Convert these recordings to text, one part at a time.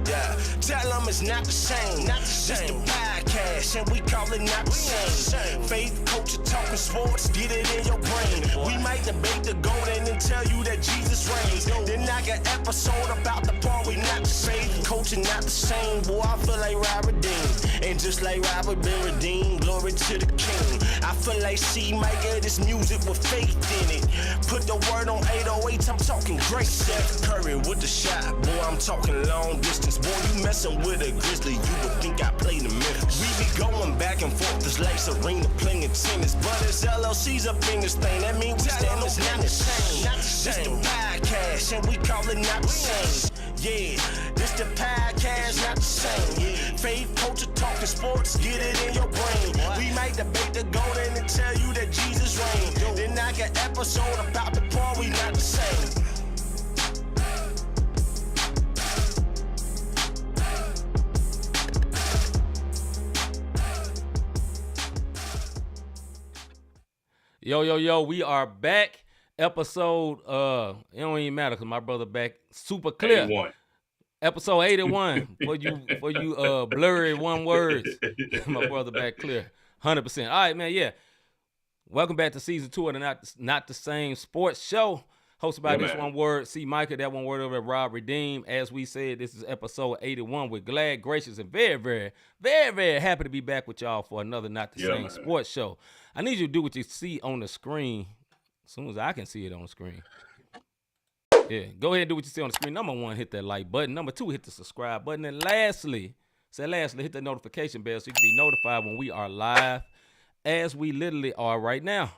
Yeah, tell them it's not the same. This the podcast, and we call it not the same. Faith, culture, talking sports, get it in your brain. We might debate the golden and tell you that Jesus reigns. Then like an episode about the part we not the same. Culture not the same, boy, I feel like Robert Dean. And just like Robert been redeemed, glory to the King. I feel like C-Micah, this music with faith in it. Put the word on 808, I'm talking great. Steph Curry with the shot, boy, I'm talking long distance. Boy, you messing with a Grizzly, you would think I played in Memphis. We be going back and forth, this like Serena playing tennis. But it's LLC's up in this thing, that means we stand on not the same. This the podcast, and we call it not the same. Yeah, this the podcast, not the same. Faith, culture, talking sports, get it in your brain. We might debate the golden and tell you that Jesus reigned. Then like an episode about the part we not the same. Yo, we are back. Episode, it don't even matter because my brother back super clear. 81. Episode 81 for you blurry one words. My brother back clear. 100%. All right, man, yeah. Welcome back to season 2 of the Not the Same Sports Show. Hosted by this one word, C-Micah, that one word over at Rob Redeem. As we said, this is episode 81. We're glad, gracious, and very, very, very, very happy to be back with y'all for another Not the Same Sports Show. I need you to do what you see on the screen as soon as I can see it on the screen. Yeah, go ahead and do what you see on the screen. Number 1, hit that like button. Number 2, hit the subscribe button. And lastly, hit the notification bell so you can be notified when we are live, as we literally are right now.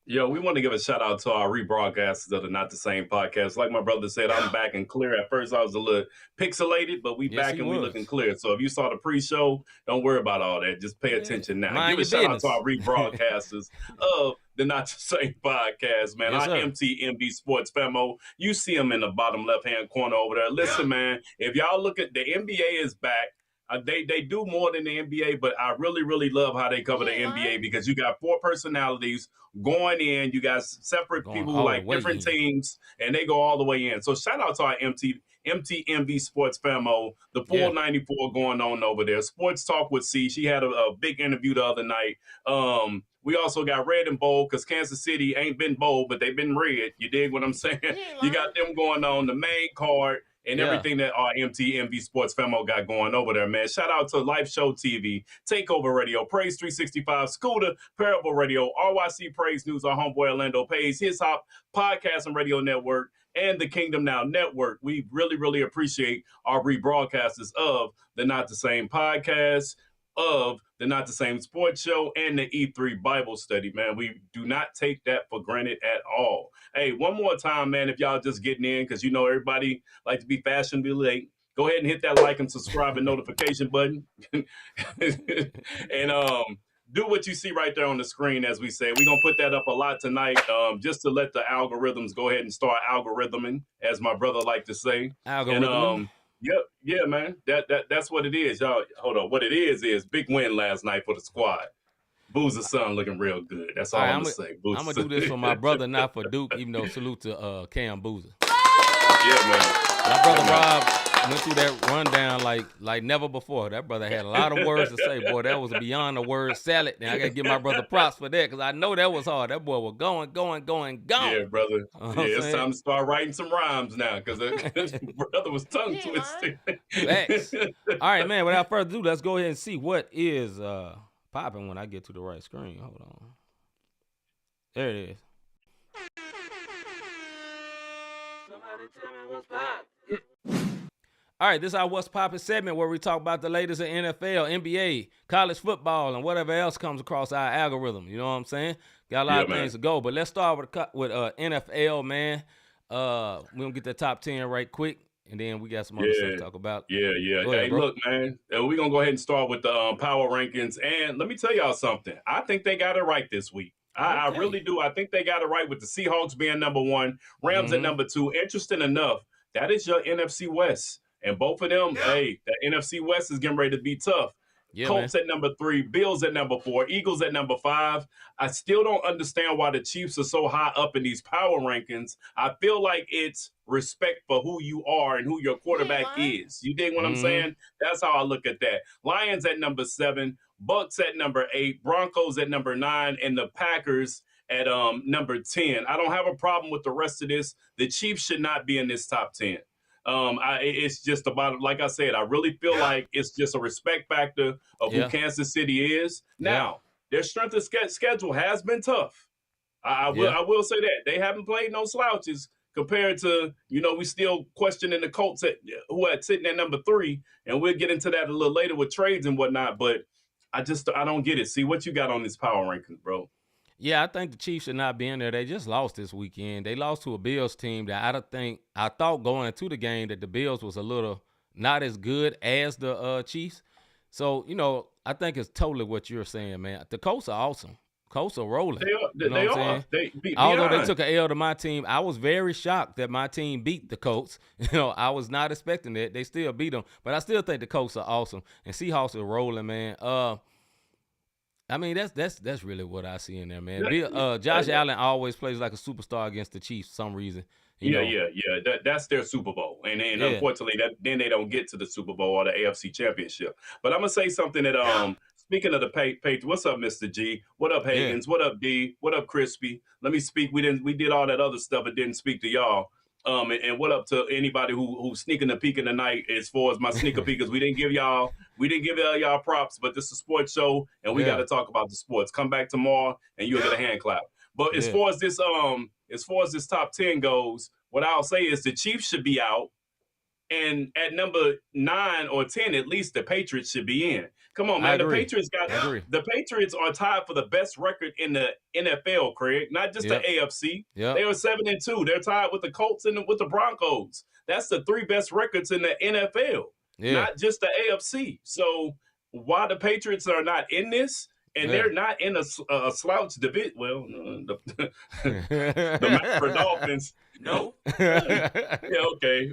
Yo, we want to give a shout out to our rebroadcasters of the Not the Same podcast. Like my brother said, I'm back and clear. At first, I was a little pixelated, but we back and we looking clear. So if you saw the pre-show, don't worry about all that. Just pay attention now. Give a shout out to our rebroadcasters of the Not the Same podcast, man. Yes, our MTMB Sports Femo. You see them in the bottom left-hand corner over there. Listen, man, if y'all look at the NBA is back. They do more than the NBA, but I really, really love how they cover the NBA because you got 4 personalities going in. You got separate people who like different teams, and they go all the way in. So shout out to our MTMV Sports Famo, the full 94 going on over there. Sports Talk with C. She had a big interview the other night. We also got red and bold because Kansas City ain't been bold, but they've been red. You dig what I'm saying? You got them going on the main card. And everything that our MTMV Sports Femo got going over there, man. Shout out to Life Show TV, Takeover Radio, Praise 365, Scooter, Parable Radio, RYC Praise News, our homeboy Orlando Page, His Hop Podcast and Radio Network, and the Kingdom Now Network. We really, really appreciate our rebroadcasters of the Not the Same podcast, of the Not the Same Sports Show, and the E3 Bible Study, man. We do not take that for granted at all. Hey, one more time, man, if y'all just getting in, because you know everybody like to be fashionably late, go ahead and hit that like and subscribe and notification button. And do what you see right there on the screen, as we say. We're going to put that up a lot tonight just to let the algorithms go ahead and start algorithming, as my brother like to say. Algorithm. And, yeah, man. That's what it is. Y'all, hold on. What it is big win last night for the squad. Boozer's son looking real good. That's all I'm going to say. I'm going to do this for my brother, not for Duke, even though salute to Cam Boozer. Yeah, man. My brother Rob went through that rundown like never before. That brother had a lot of words to say. Boy, that was beyond the word salad. Now I got to give my brother props for that because I know that was hard. That boy was going. Yeah, brother. It's time to start writing some rhymes now because brother was tongue twisted. Facts. All right, man, without further ado, let's go ahead and see what is popping when I get to the right screen. Hold on. There it is. Somebody tell me what's poppin'. All right, this is our What's Poppin' segment where we talk about the latest in NFL, NBA, college football, and whatever else comes across our algorithm. You know what I'm saying? Got a lot of things to go, but let's start with NFL, man. We're going to get the top 10 right quick, and then we got some other stuff to talk about. Yeah. Ahead, hey, look, man, we're going to go ahead and start with the power rankings, and let me tell y'all something. I think they got it right this week. I really do. I think they got it right with the Seahawks being number 1, Rams at number 2. Interesting enough, that is your NFC West. And both of them, hey, the NFC West is getting ready to be tough. Yeah, Colts man. at number 3, Bills at number 4, Eagles at number 5. I still don't understand why the Chiefs are so high up in these power rankings. I feel like it's respect for who you are and who your quarterback is. You dig what I'm Mm-hmm. saying? That's how I look at that. Lions at number 7, Bucks at number 8, Broncos at number 9, and the Packers at number 10. I don't have a problem with the rest of this. The Chiefs should not be in this top 10. It's just about, like I said, I really feel like it's just a respect factor of who Yeah. Kansas City is. Yeah. Now, their strength of schedule has been tough. I Yeah. will say that. They haven't played no slouches compared to, we still questioning the Colts who are sitting at number 3, and we'll get into that a little later with trades and whatnot, but I don't get it. See, what you got on this power rankings, bro? Yeah, I think the Chiefs should not be in there. They just lost this weekend. They lost to a Bills team that I thought going into the game that the Bills was a little not as good as the Chiefs. So, I think it's totally what you're saying, man. The Colts are awesome. Colts are rolling. They are. Although they took an L to my team, I was very shocked that my team beat the Colts. I was not expecting that. They still beat them. But I still think the Colts are awesome. And Seahawks are rolling, man. I mean, that's really what I see in there, man. Josh Allen always plays like a superstar against the Chiefs for some reason. Yeah. That's their Super Bowl, and unfortunately, then they don't get to the Super Bowl or the AFC Championship. But I'm gonna say something that speaking of the Patriots, what's up, Mr. G? What up, Higgins? Yeah. What up, D? What up, Crispy? Let me speak. We did all that other stuff, but didn't speak to y'all. And what up to anybody who's sneaking a peek in the night as far as my sneaker peekers? We didn't give y'all props, but this is a sports show, and we got to talk about the sports. Come back tomorrow, and you'll get a hand clap. But as far as this top 10 goes, what I'll say is the Chiefs should be out, and at number 9 or 10, at least the Patriots should be in. Come on, man. The Patriots are tied for the best record in the NFL, Craig, not just the AFC. Yep. They are 7-2. They're tied with the Colts and with the Broncos. That's the 3 best records in the NFL, not just the AFC. So why the Patriots are not in this, and they're not in a slouch division. Well, the Maverick Dolphins. No. Okay.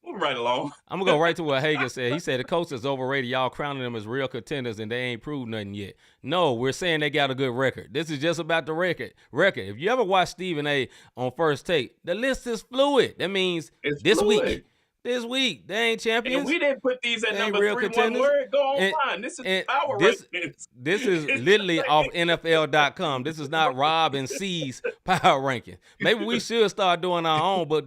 We'll right along. I'm going to go right to what Hagan said. He said the coach is overrated. Y'all crowning them as real contenders, and they ain't proved nothing yet. No, we're saying they got a good record. This is just about the record. If you ever watch Stephen A. on First Take, the list is fluid. That means this week, they ain't champions. And we didn't put these at number 3, contenders. one word. Go online. This is power rankings. This is literally off NFL.com. This is not Rob and C's power ranking. Maybe we should start doing our own, but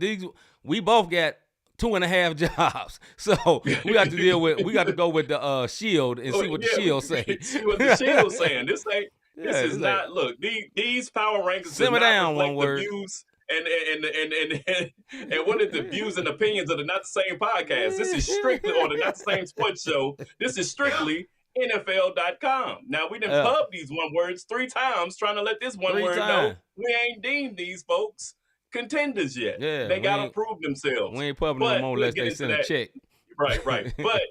we both got 2.5 jobs. So we got to go with the Shield and see what the Shield say. See what the Shield's saying. This is not, look, these power rankings simmer down one word. Views and what are the views and opinions of the Not the Same podcast? This is strictly, or the Not the Same Sports Show. This is strictly NFL.com. Now, we done pub these one words 3 times trying to let this one word know we ain't deemed these folks contenders yet. Yeah, they got to prove themselves. We ain't pubbing no more unless they send a check. Right. But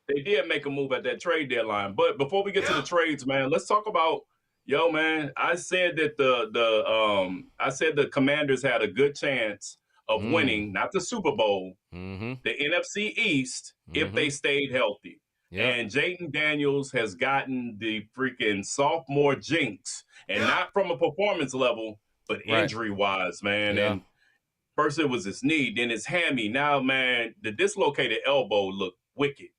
they did make a move at that trade deadline. But before we get to the trades, man, let's talk about, man, I said that the Commanders had a good chance of winning, not the Super Bowl, the NFC East, if they stayed healthy. Yeah. And Jaden Daniels has gotten the freaking sophomore jinx, and not from a performance level, but injury-wise, man. Yeah. And first it was his knee, then his hammy. Now, man, the dislocated elbow looked wicked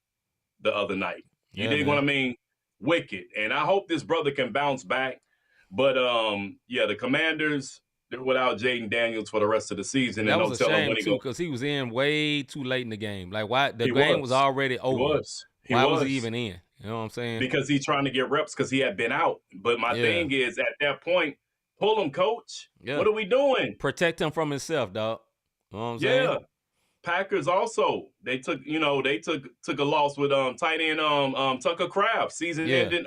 the other night. You dig what I mean? Wicked. And I hope this brother can bounce back. But, the Commanders, they're without Jaden Daniels for the rest of the season. That was a shame, too, because he was in way too late in the game. Like, why? The game was already over. Why was he even in? You know what I'm saying? Because he's trying to get reps because he had been out. But my thing is, at that point, pull him, coach. Yeah. What are we doing? Protect him from himself, dog. You know what I'm saying? Yeah. Packers also, they took a loss with tight end Tucker Kraft, season-ending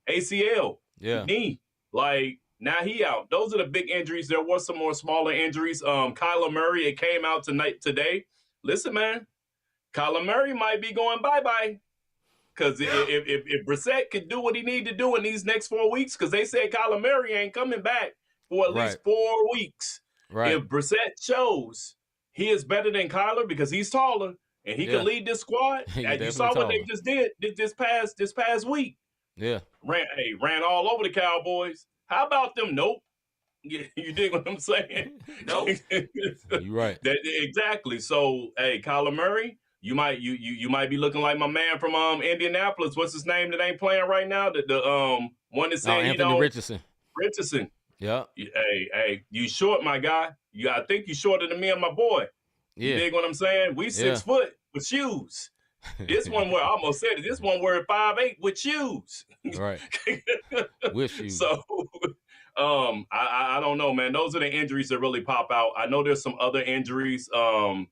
ACL knee. Like, now he out. Those are the big injuries. There were some more smaller injuries. Kyler Murray, it came out today. Listen, man, Kyler Murray might be going bye-bye. Because if Brissett could do what he need to do in these next 4 weeks, because they said Kyler Murray ain't coming back for at least 4 weeks. Right. If Brissett shows he is better than Kyler because he's taller, and he can lead this squad. And you saw what they just did this past week. Yeah. Ran all over the Cowboys. How about them? Nope. You dig what I'm saying? Nope. You're right. Exactly. So, hey, Kyler Murray, you might be looking like my man from Indianapolis. What's his name that ain't playing right now? The one that said Anthony Richardson. Richardson. Yeah. Hey, you short, my guy. I think you shorter than me and my boy. Yeah. You dig what I'm saying? We 6 foot with shoes. This one where I almost said it. This one where 5'8" with shoes. Right. With shoes. So, I don't know, man. Those are the injuries that really pop out. I know there's some other injuries. I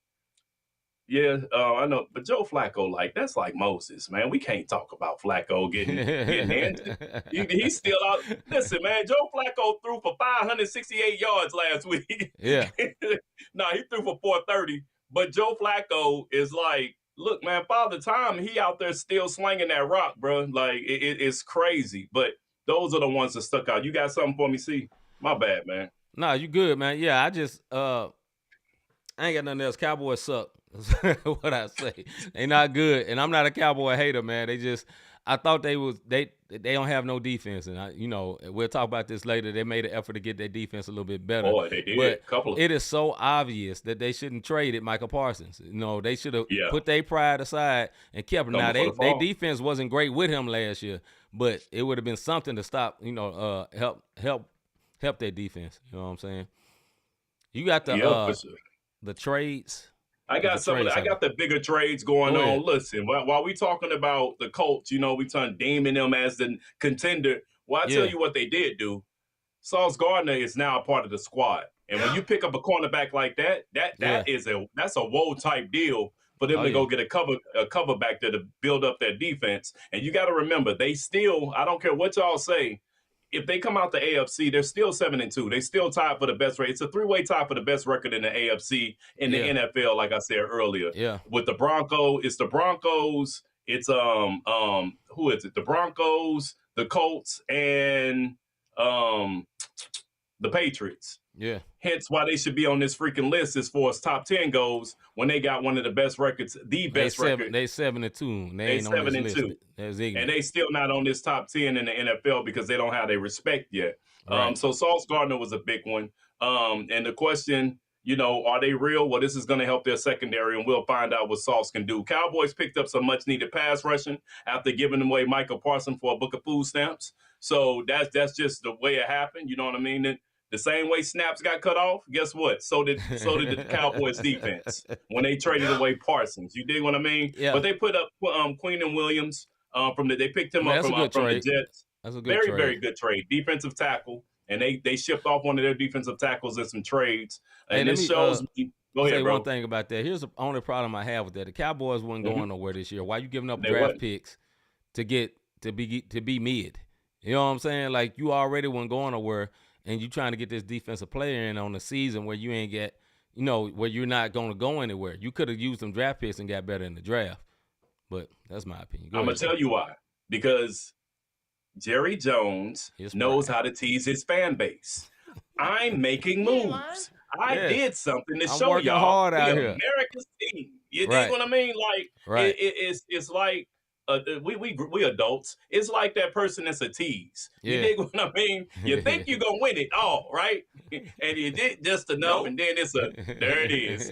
know, but Joe Flacco, like that's like Moses, man. We can't talk about Flacco getting injured. He's still out. Listen, man, Joe Flacco threw for 568 yards last week. Yeah. Nah, he threw for 430. But Joe Flacco is like, look, man, Father Time, he out there still slinging that rock, bro. Like it's crazy. But those are the ones that stuck out. You got something for me, C? My bad, man. Nah, you good, man. Yeah, I just I ain't got nothing else. Cowboys suck. That's what I say. They not good. And I'm not a Cowboy hater, man. I thought they don't have no defense. And we'll talk about this later. They made an effort to get their defense a little bit better. Boy, they did. But it is so obvious that they shouldn't trade it, Micah Parsons. They should have put their pride aside and kept him. Now, their defense wasn't great with him last year, but it would have been something to stop, help their defense. You know what I'm saying? You got the trades. I got the bigger trades going on. Listen, while we talking about the Colts, we turn deeming them as the contender. Well, I tell you what they did do. Sauce Gardner is now a part of the squad. And when you pick up a cornerback like that's a woe type deal for them to go get a cover back there to build up their defense. And you got to remember, they still, I don't care what y'all say, if they come out the AFC, they're still 7-2. They still tied for the best rate. It's a 3-way tie for the best record in the AFC in the NFL, like I said earlier. Yeah. With the Broncos, it's the Broncos. It's who is it? The Broncos, the Colts, and the Patriots. Yeah. Hence why they should be on this freaking list as far as top 10 goes when they got one of the best records, the best record. They 7-2. They ain't 7-2. And they still not on this top 10 in the NFL because they don't have their respect yet. Right. So Sauce Gardner was a big one. And the question, are they real? Well, this is going to help their secondary, and we'll find out what Sauce can do. Cowboys picked up some much-needed pass rushing after giving away Micah Parsons for a book of food stamps. So that's just the way it happened. You know what I mean? And the same way snaps got cut off, guess what? So did the Cowboys defense when they traded away Parsons. You dig what I mean? Yeah. But they put up Queen and Williams they picked him up from the Jets. That's a good trade. Very good trade. Defensive tackle. And they shipped off one of their defensive tackles in some trades. And this shows me. Go ahead, bro. One thing about that. Here's the only problem I have with that. The Cowboys weren't going nowhere this year. Why you giving up draft picks to be mid? You know what I'm saying? Like, you already weren't going nowhere, and you trying to get this defensive player in on the season where you ain't get, where you're not going to go anywhere. You could have used some draft picks and got better in the draft. But that's my opinion. I'm going to tell you why. Because Jerry Jones knows how to tease his fan base. I'm making moves. I did something to show y'all hard out here. America's team. You dig what I mean? Like, it's like we adults. It's like that person that's a tease. You dig what I mean? You think you're gonna win it all, right? And you did just enough, and then there it is.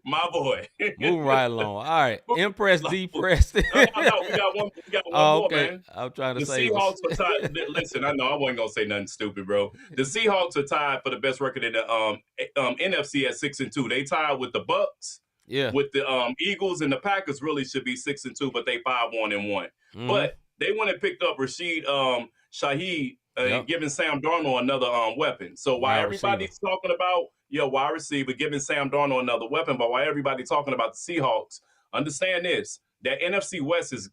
My boy. Moving right along. All right. Impress, depressed. No, we got one more, man. I'm trying to say. The Seahawks are tied. Listen, I know I wasn't going to say nothing stupid, bro. The Seahawks are tied for the best record in the NFC at 6-2. They tied with the Bucks. Yeah. With the Eagles, and the Packers really should be 6-2, but they 5-1-1. Mm-hmm. But they went and picked up Rashid Shaheed, giving Sam Darnold another weapon. So while everybody's talking about wide receiver, giving Sam Darnold another weapon, but while everybody's talking about the Seahawks, understand this: that NFC West is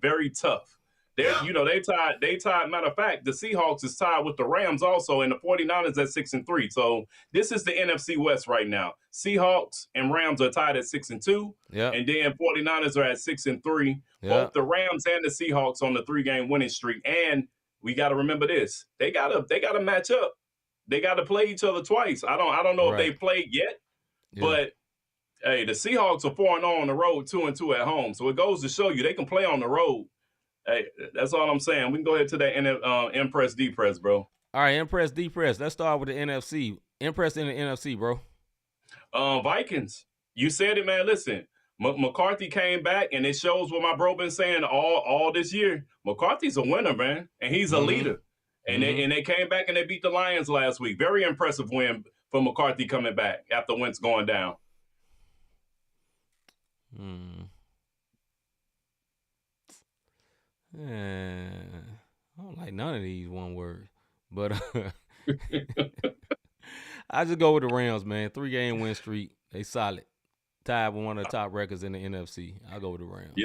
very tough. They tied. Matter of fact, the Seahawks is tied with the Rams also, and the 49ers at 6-3. So this is the NFC West right now. Seahawks and Rams are tied at 6-2. Yeah. And then 49ers are at 6-3. Yeah. Both the Rams and the Seahawks on the 3-game winning streak. And we got to remember this: they gotta match up. They got to play each other twice. I don't know if they played yet, but Hey, the Seahawks are 4-0 on the road, 2-2 at home. So it goes to show you they can play on the road. Hey, that's all I'm saying. We can go ahead to that Impress Depress, bro. All right, Impress Depress. Let's start with the NFC. Impress in the NFC, bro. Vikings. You said it, man. Listen, McCarthy came back, and it shows what my bro been saying all this year. McCarthy's a winner, man, and he's a leader. And they came back and they beat the Lions last week. Very impressive win for McCarthy coming back after Wentz going down. I don't like none of these one words, but I just go with the Rams, man. 3-game win streak. They solid. Tied with one of the top records in the NFC. I'll go with the Rams.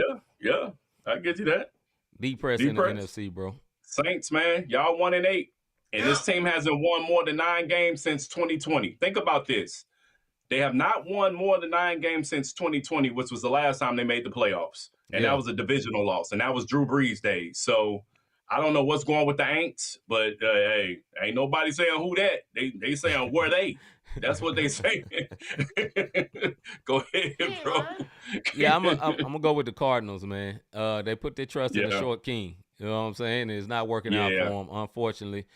Yeah. I get you that. Depress in the NFC, bro. Saints, man. Y'all 1-8. And this team hasn't won more than 9 games since 2020. Think about this. They have not won more than 9 games since 2020, which was the last time they made the playoffs. And that was a divisional loss. And that was Drew Brees' days. So I don't know what's going with the Aints, but hey, ain't nobody saying who that. They saying where they. That's what they saying. Go ahead, bro. Yeah, I'm gonna go with the Cardinals, man. They put their trust in the short king. You know what I'm saying? It's not working out for them, unfortunately.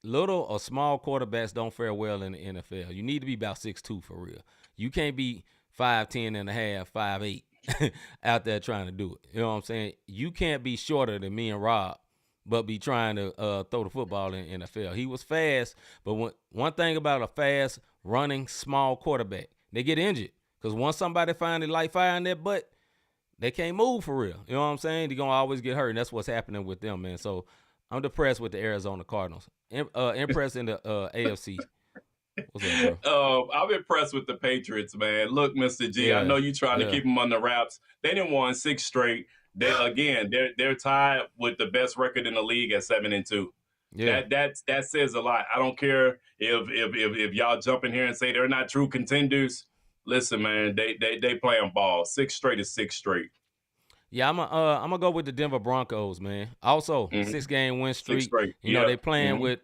Little or small quarterbacks don't fare well in the NFL. You need to be about 6'2" for real. You can't be 5'10" and a half, 5'8" out there trying to do it. You know what I'm saying? You can't be shorter than me and Rob, but be trying to throw the football in the NFL. He was fast, but one thing about a fast, running, small quarterback, they get injured. Because once somebody finally light fire in their butt, they can't move for real. You know what I'm saying? They're going to always get hurt, and that's what's happening with them, man. So I'm depressed with the Arizona Cardinals. Impressed in the AFC. What's up, bro? I'm impressed with the Patriots, man. Look, Mr. G, I know you're trying to keep them under wraps. They didn't won 6 straight. They're tied with the best record in the league at 7-2. Yeah, that says a lot. I don't care if y'all jump in here and say they're not true contenders. Listen, man, they playing ball. 6 straight is 6 straight. Yeah, I'm gonna go with the Denver Broncos, man. Also, 6-game win streak. You know, they playing with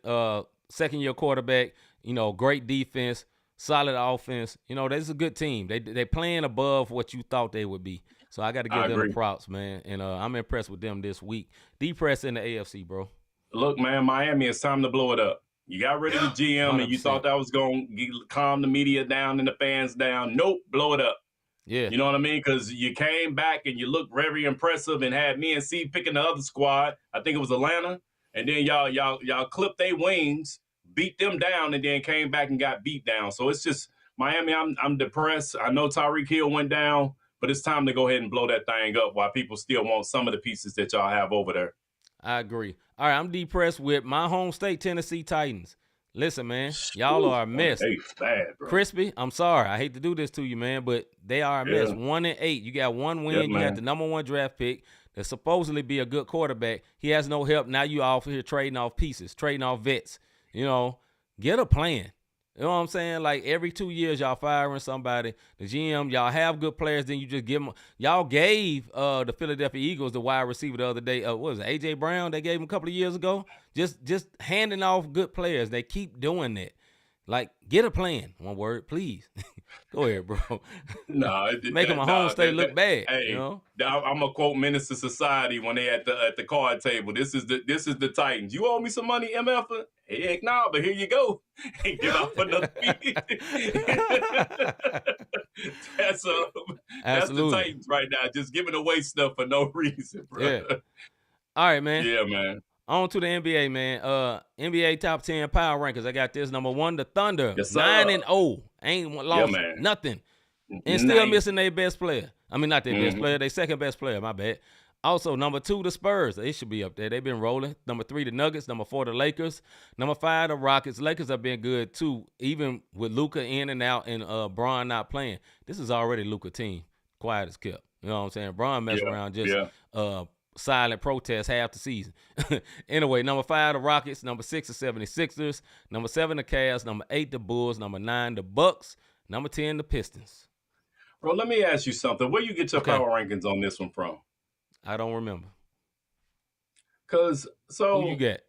second-year quarterback. You know, great defense, solid offense. You know, this is a good team. They playing above what you thought they would be. So I got to give them the props, man. And I'm impressed with them this week. Depressed in the AFC, bro. Look, man, Miami, it's time to blow it up. You got rid of the GM 100%. And you thought that was going to calm the media down and the fans down. Nope, blow it up. Yeah. You know what I mean? Because you came back and you looked very impressive and had me and C picking the other squad. I think it was Atlanta. And then y'all clipped their wings, beat them down, and then came back and got beat down. So it's just Miami, I'm depressed. I know Tyreek Hill went down, but it's time to go ahead and blow that thing up while people still want some of the pieces that y'all have over there. I agree. All right, I'm depressed with my home state, Tennessee Titans. Listen, man, y'all are a mess. Bad, bro. Crispy, I'm sorry. I hate to do this to you, man, but they are a mess. 1-8. You got one win. You got the number 1 draft pick that supposedly be a good quarterback. He has no help. Now you off here trading off pieces, trading off vets. You know, get a plan. You know what I'm saying? Like every 2 years, y'all firing somebody. The GM, y'all have good players, then you just give them. Y'all gave the Philadelphia Eagles the wide receiver the other day. What was it, A.J. Brown? They gave him a couple of years ago. Just handing off good players. They keep doing that. Like, get a plan. One word, please. Go ahead, bro. Making my home state look bad. Hey, you know? I'm gonna quote Minister Society when they at the card table. This is the Titans. You owe me some money, MF? Heck no, but here you go. Give out another piece. That's the Titans right now, just giving away stuff for no reason, bro. Yeah. All right, man. Yeah, man. On to the NBA, man. NBA top 10 power rankings. I got this. Number 1, the Thunder. Yes, 9-0. Ain't lost nothing. And still missing their best player. I mean, not their best player. Their second best player. My bad. Also, number 2, the Spurs. They should be up there. They've been rolling. Number 3, the Nuggets. Number 4, the Lakers. Number 5, the Rockets. Lakers have been good, too, even with Luka in and out and Bron not playing. This is already Luka team. Quiet as kept. You know what I'm saying? Bron messed around just silent protest half the season. Anyway, number 5, the Rockets. Number 6, the 76ers. Number 7, the Cavs. Number 8, the Bulls. Number 9, the Bucks. Number 10, the Pistons. Bro, let me ask you something. Where you get your power rankings on this one from? I don't remember. Who you got?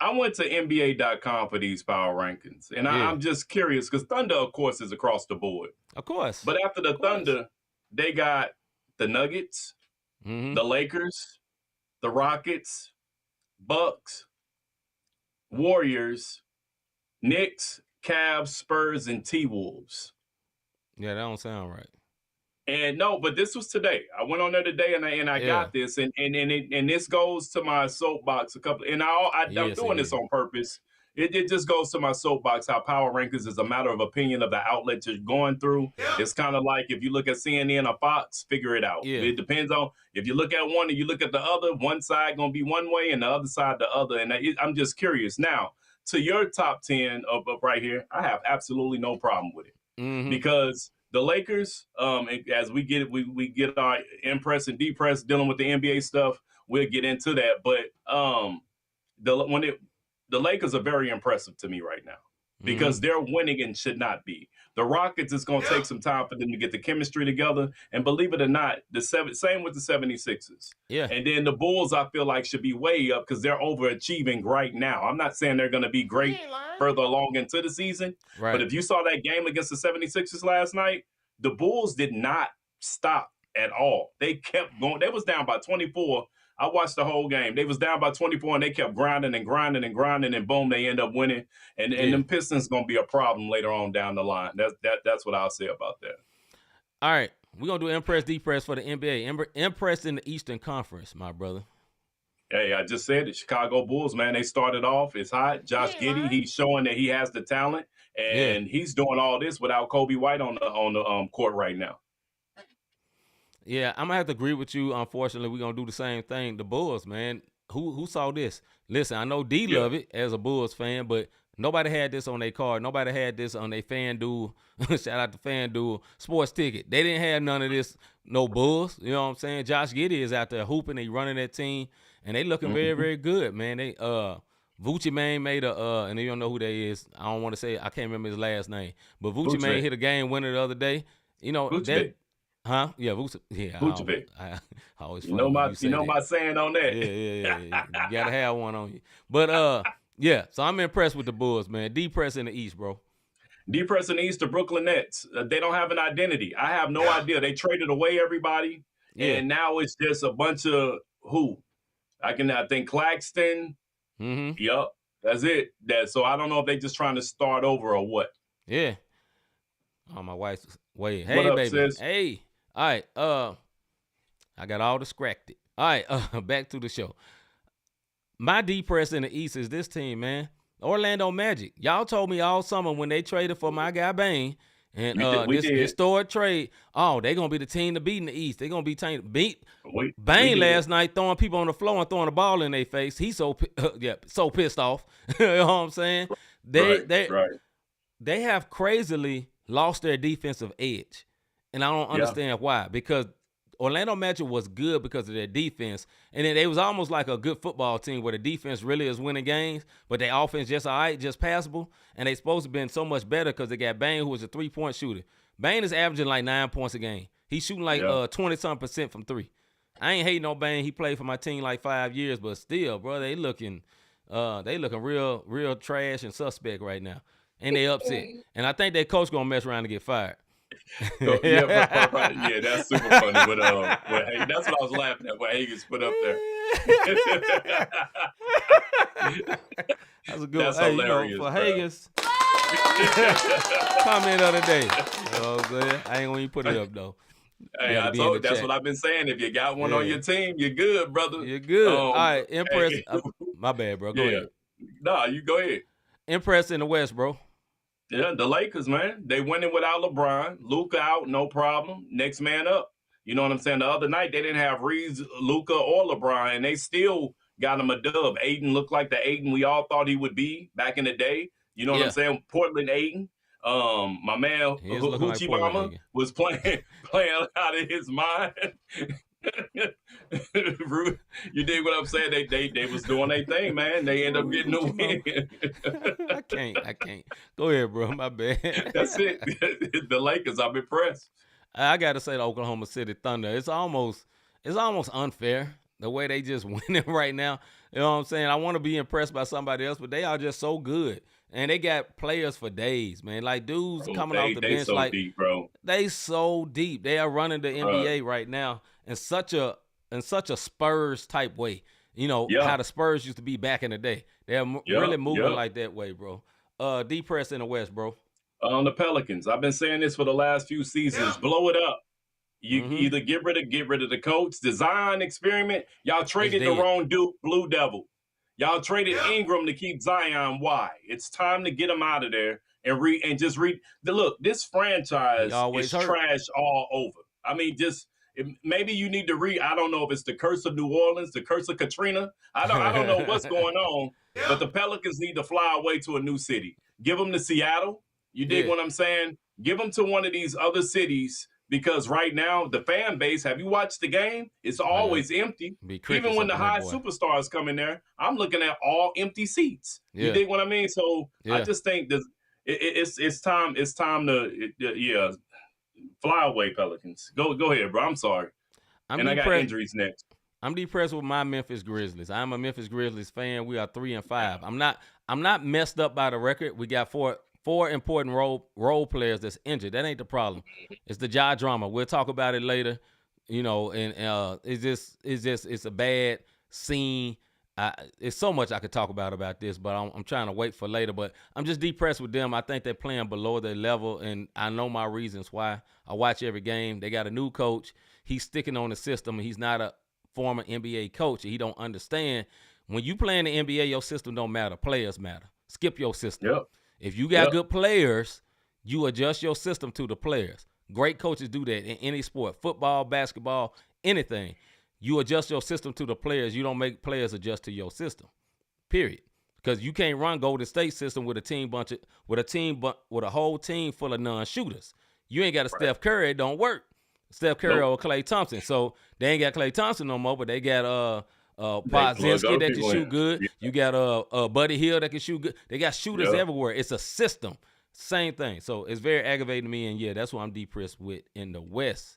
I went to NBA.com for these power rankings, and I'm just curious because Thunder, of course, is across the board. Of course. But after the Thunder, they got the Nuggets, the Lakers, the Rockets, Bucks, Warriors, Knicks, Cavs, Spurs, and T-Wolves. Yeah, that don't sound right. And no, but this was today. I went on there today, and I got this, and this goes to my soapbox I'm doing this on purpose. It just goes to my soapbox how power rankings is a matter of opinion of the outlet you're going through. Yeah. It's kind of like if you look at CNN or Fox, figure it out. Yeah. It depends on if you look at one and you look at the other. One side gonna be one way, and the other side the other. And I'm just curious now to your top 10 of right here. I have absolutely no problem with it because the Lakers, as we get our impress and depress dealing with the NBA stuff, we'll get into that. But the Lakers are very impressive to me right now because they're winning and should not be. The Rockets, is going to take some time for them to get the chemistry together. And believe it or not, same with the 76ers. Yeah. And then the Bulls, I feel like, should be way up because they're overachieving right now. I'm not saying they're going to be great further along into the season. Right. But if you saw that game against the 76ers last night, the Bulls did not stop at all. They kept going. They was down by 24. I watched the whole game. They was down by 24, and they kept grinding and grinding and grinding, and boom, they end up winning. And them Pistons going to be a problem later on down the line. That's what I'll say about that. All right. We're going to do Impress, Depress for the NBA. Impress in the Eastern Conference, my brother. Hey, I just said it. Chicago Bulls, man, they started off. It's hot. Josh Giddey, he's showing that he has the talent, and he's doing all this without Kobe White on the court right now. Yeah, I'm going to have to agree with you. Unfortunately, we're going to do the same thing. The Bulls, man, who saw this? Listen, I know D love it as a Bulls fan, but nobody had this on their card. Nobody had this on their FanDuel. Shout out to FanDuel sports ticket. They didn't have none of this, no Bulls. You know what I'm saying? Josh Giddey is out there hooping. He running that team, and they looking very, very good, man. They Vucci Mane made and you don't know who that is. I don't want to say, I can't remember his last name, but Vucci Mane hit a game winner the other day. You know, huh? Yeah, Vucevic. I always you know my saying on that. Yeah. You gotta have one on you. But yeah. So I'm impressed with the Bulls, man. Depress in the East, bro. Depress in the East, the Brooklyn Nets. They don't have an identity. I have no idea. They traded away everybody, and now it's just a bunch of who. I think Claxton. Yup, that's it. So I don't know if they just trying to start over or what. Yeah. Oh, my wife's wait. Hey, what up, baby. Sis? Hey. All right, I got all distracted. All right, back to the show. My depress in the East is this team, man. Orlando Magic. Y'all told me all summer when they traded for my guy Bane and this historic trade, they're going to be the team to beat in the East. They're going to be beat Bane last night throwing people on the floor and throwing the ball in their face. He's so pissed off. You know what I'm saying? They have crazily lost their defensive edge. And I don't understand why, because Orlando Magic was good because of their defense. And then they was almost like a good football team where the defense really is winning games, but their offense just all right, just passable. And they supposed to have been so much better because they got Bane, who was a 3-point shooter. Bane is averaging like 9 points a game. He's shooting like 20-something% from three. I ain't hating no Bane. He played for my team like 5 years, but still, bro, they looking real trash and suspect right now. And they upset. And I think their coach going to mess around and get fired. That's super funny. But that's what I was laughing at. What Higgins put up there. That's a good. That's hilarious. For Higgins, comment of the day. You know what I'm saying? I ain't gonna even put it up though. Hey, I told you, that's what I've been saying. If you got one on your team, you're good, brother. You're good. All right, Impress. My bad, bro. Go ahead. Nah, you go ahead. Impress in the West, bro. Yeah, the Lakers, man. They winning without LeBron. Luka out, no problem. Next man up. You know what I'm saying? The other night, they didn't have Reeves, Luka, or LeBron, and they still got him a dub. Aiden looked like the Aiden we all thought he would be back in the day. You know what I'm saying? Portland Aiden. My man, Hoochie Mama, was playing out of his mind. You dig what I'm saying? They was doing their thing, man. They end up getting the win. I can't. Go ahead, bro. My bad. That's it. The Lakers, I'm impressed. I got to say the Oklahoma City Thunder. It's almost unfair the way they just winning right now. You know what I'm saying? I want to be impressed by somebody else, but they are just so good. And they got players for days, man. Like dudes coming off the bench, so like deep, bro. they so deep. They are running the NBA right now in such a Spurs type way. You know how the Spurs used to be back in the day. They're really moving like that way, bro. D-Press in the West, bro. On the Pelicans, I've been saying this for the last few seasons. Blow it up. You either get rid of the coach, the Zion experiment. Y'all traded the wrong dude, Blue Devil. Y'all traded Ingram to keep Zion. Why? It's time to get him out of there and just read. Look, this franchise is trash all over. I mean, maybe you need to read. I don't know if it's the curse of New Orleans, the curse of Katrina. I don't know what's going on, but the Pelicans need to fly away to a new city. Give them to Seattle. You dig what I'm saying? Give them to one of these other cities. Because right now, the fan base, have you watched the game? It's always empty. Even when the high superstars come in there, I'm looking at all empty seats. You dig what I mean? So I just think it's time to fly away, Pelicans. Go ahead, bro. I'm sorry. I got injuries next. I'm depressed with my Memphis Grizzlies. I'm a Memphis Grizzlies fan. We are 3-5. I'm not messed up by the record. We got four important role players that's injured. That ain't the problem. It's the Ja drama. We'll talk about it later. You know, and it's a bad scene. It's so much I could talk about this, but I'm trying to wait for later. But I'm just depressed with them. I think they're playing below their level, and I know my reasons why. I watch every game. They got a new coach. He's sticking on the system. He's not a former NBA coach. He don't understand. When you play in the NBA, your system don't matter. Players matter. Skip your system. Yep. If you got good players, you adjust your system to the players. Great coaches do that in any sport, football, basketball, anything. You adjust your system to the players. You don't make players adjust to your system, period. Because you can't run Golden State system with a whole team full of non-shooters. You ain't got a Steph Curry, it don't work. Steph Curry or Klay Thompson. So they ain't got Klay Thompson no more, but they got Podziemski that can shoot good. Yeah. You got Buddy Hield that can shoot good. They got shooters everywhere. It's a system. Same thing. So it's very aggravating to me, and that's what I'm depressed with in the West.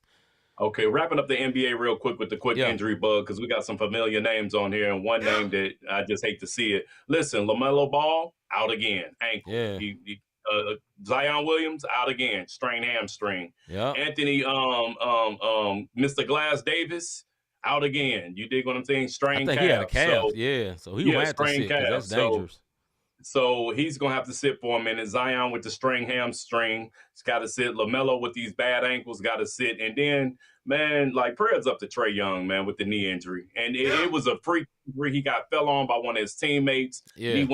Okay, wrapping up the NBA real quick with the quick injury bug, because we got some familiar names on here, and one name that I just hate to see it. Listen, LaMelo Ball, out again, ankle. Yeah. Zion Williams, out again, strained hamstring. Yeah. Anthony, Mr. Glass Davis, out again. You dig what I'm saying? Strained calf. I think he had a calf, so he went to sit, that's dangerous. So he's going to have to sit for a minute. Zion with the strained hamstring, he's got to sit. LaMelo with these bad ankles, got to sit. And then, man, like, prayers up to Trae Young, man, with the knee injury. And it was a freak injury. He fell on by one of his teammates. Yeah. He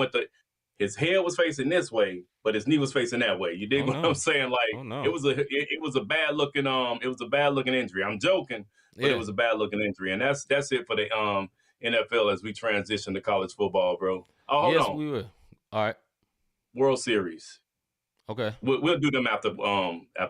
his head was facing this way, but his knee was facing that way. You dig what I'm saying? Like, it was a bad looking injury. I'm joking, but it was a bad looking injury. And that's it for the NFL as we transition to college football, bro. Oh, hold on. We will. All right. World Series. Okay. We'll do them after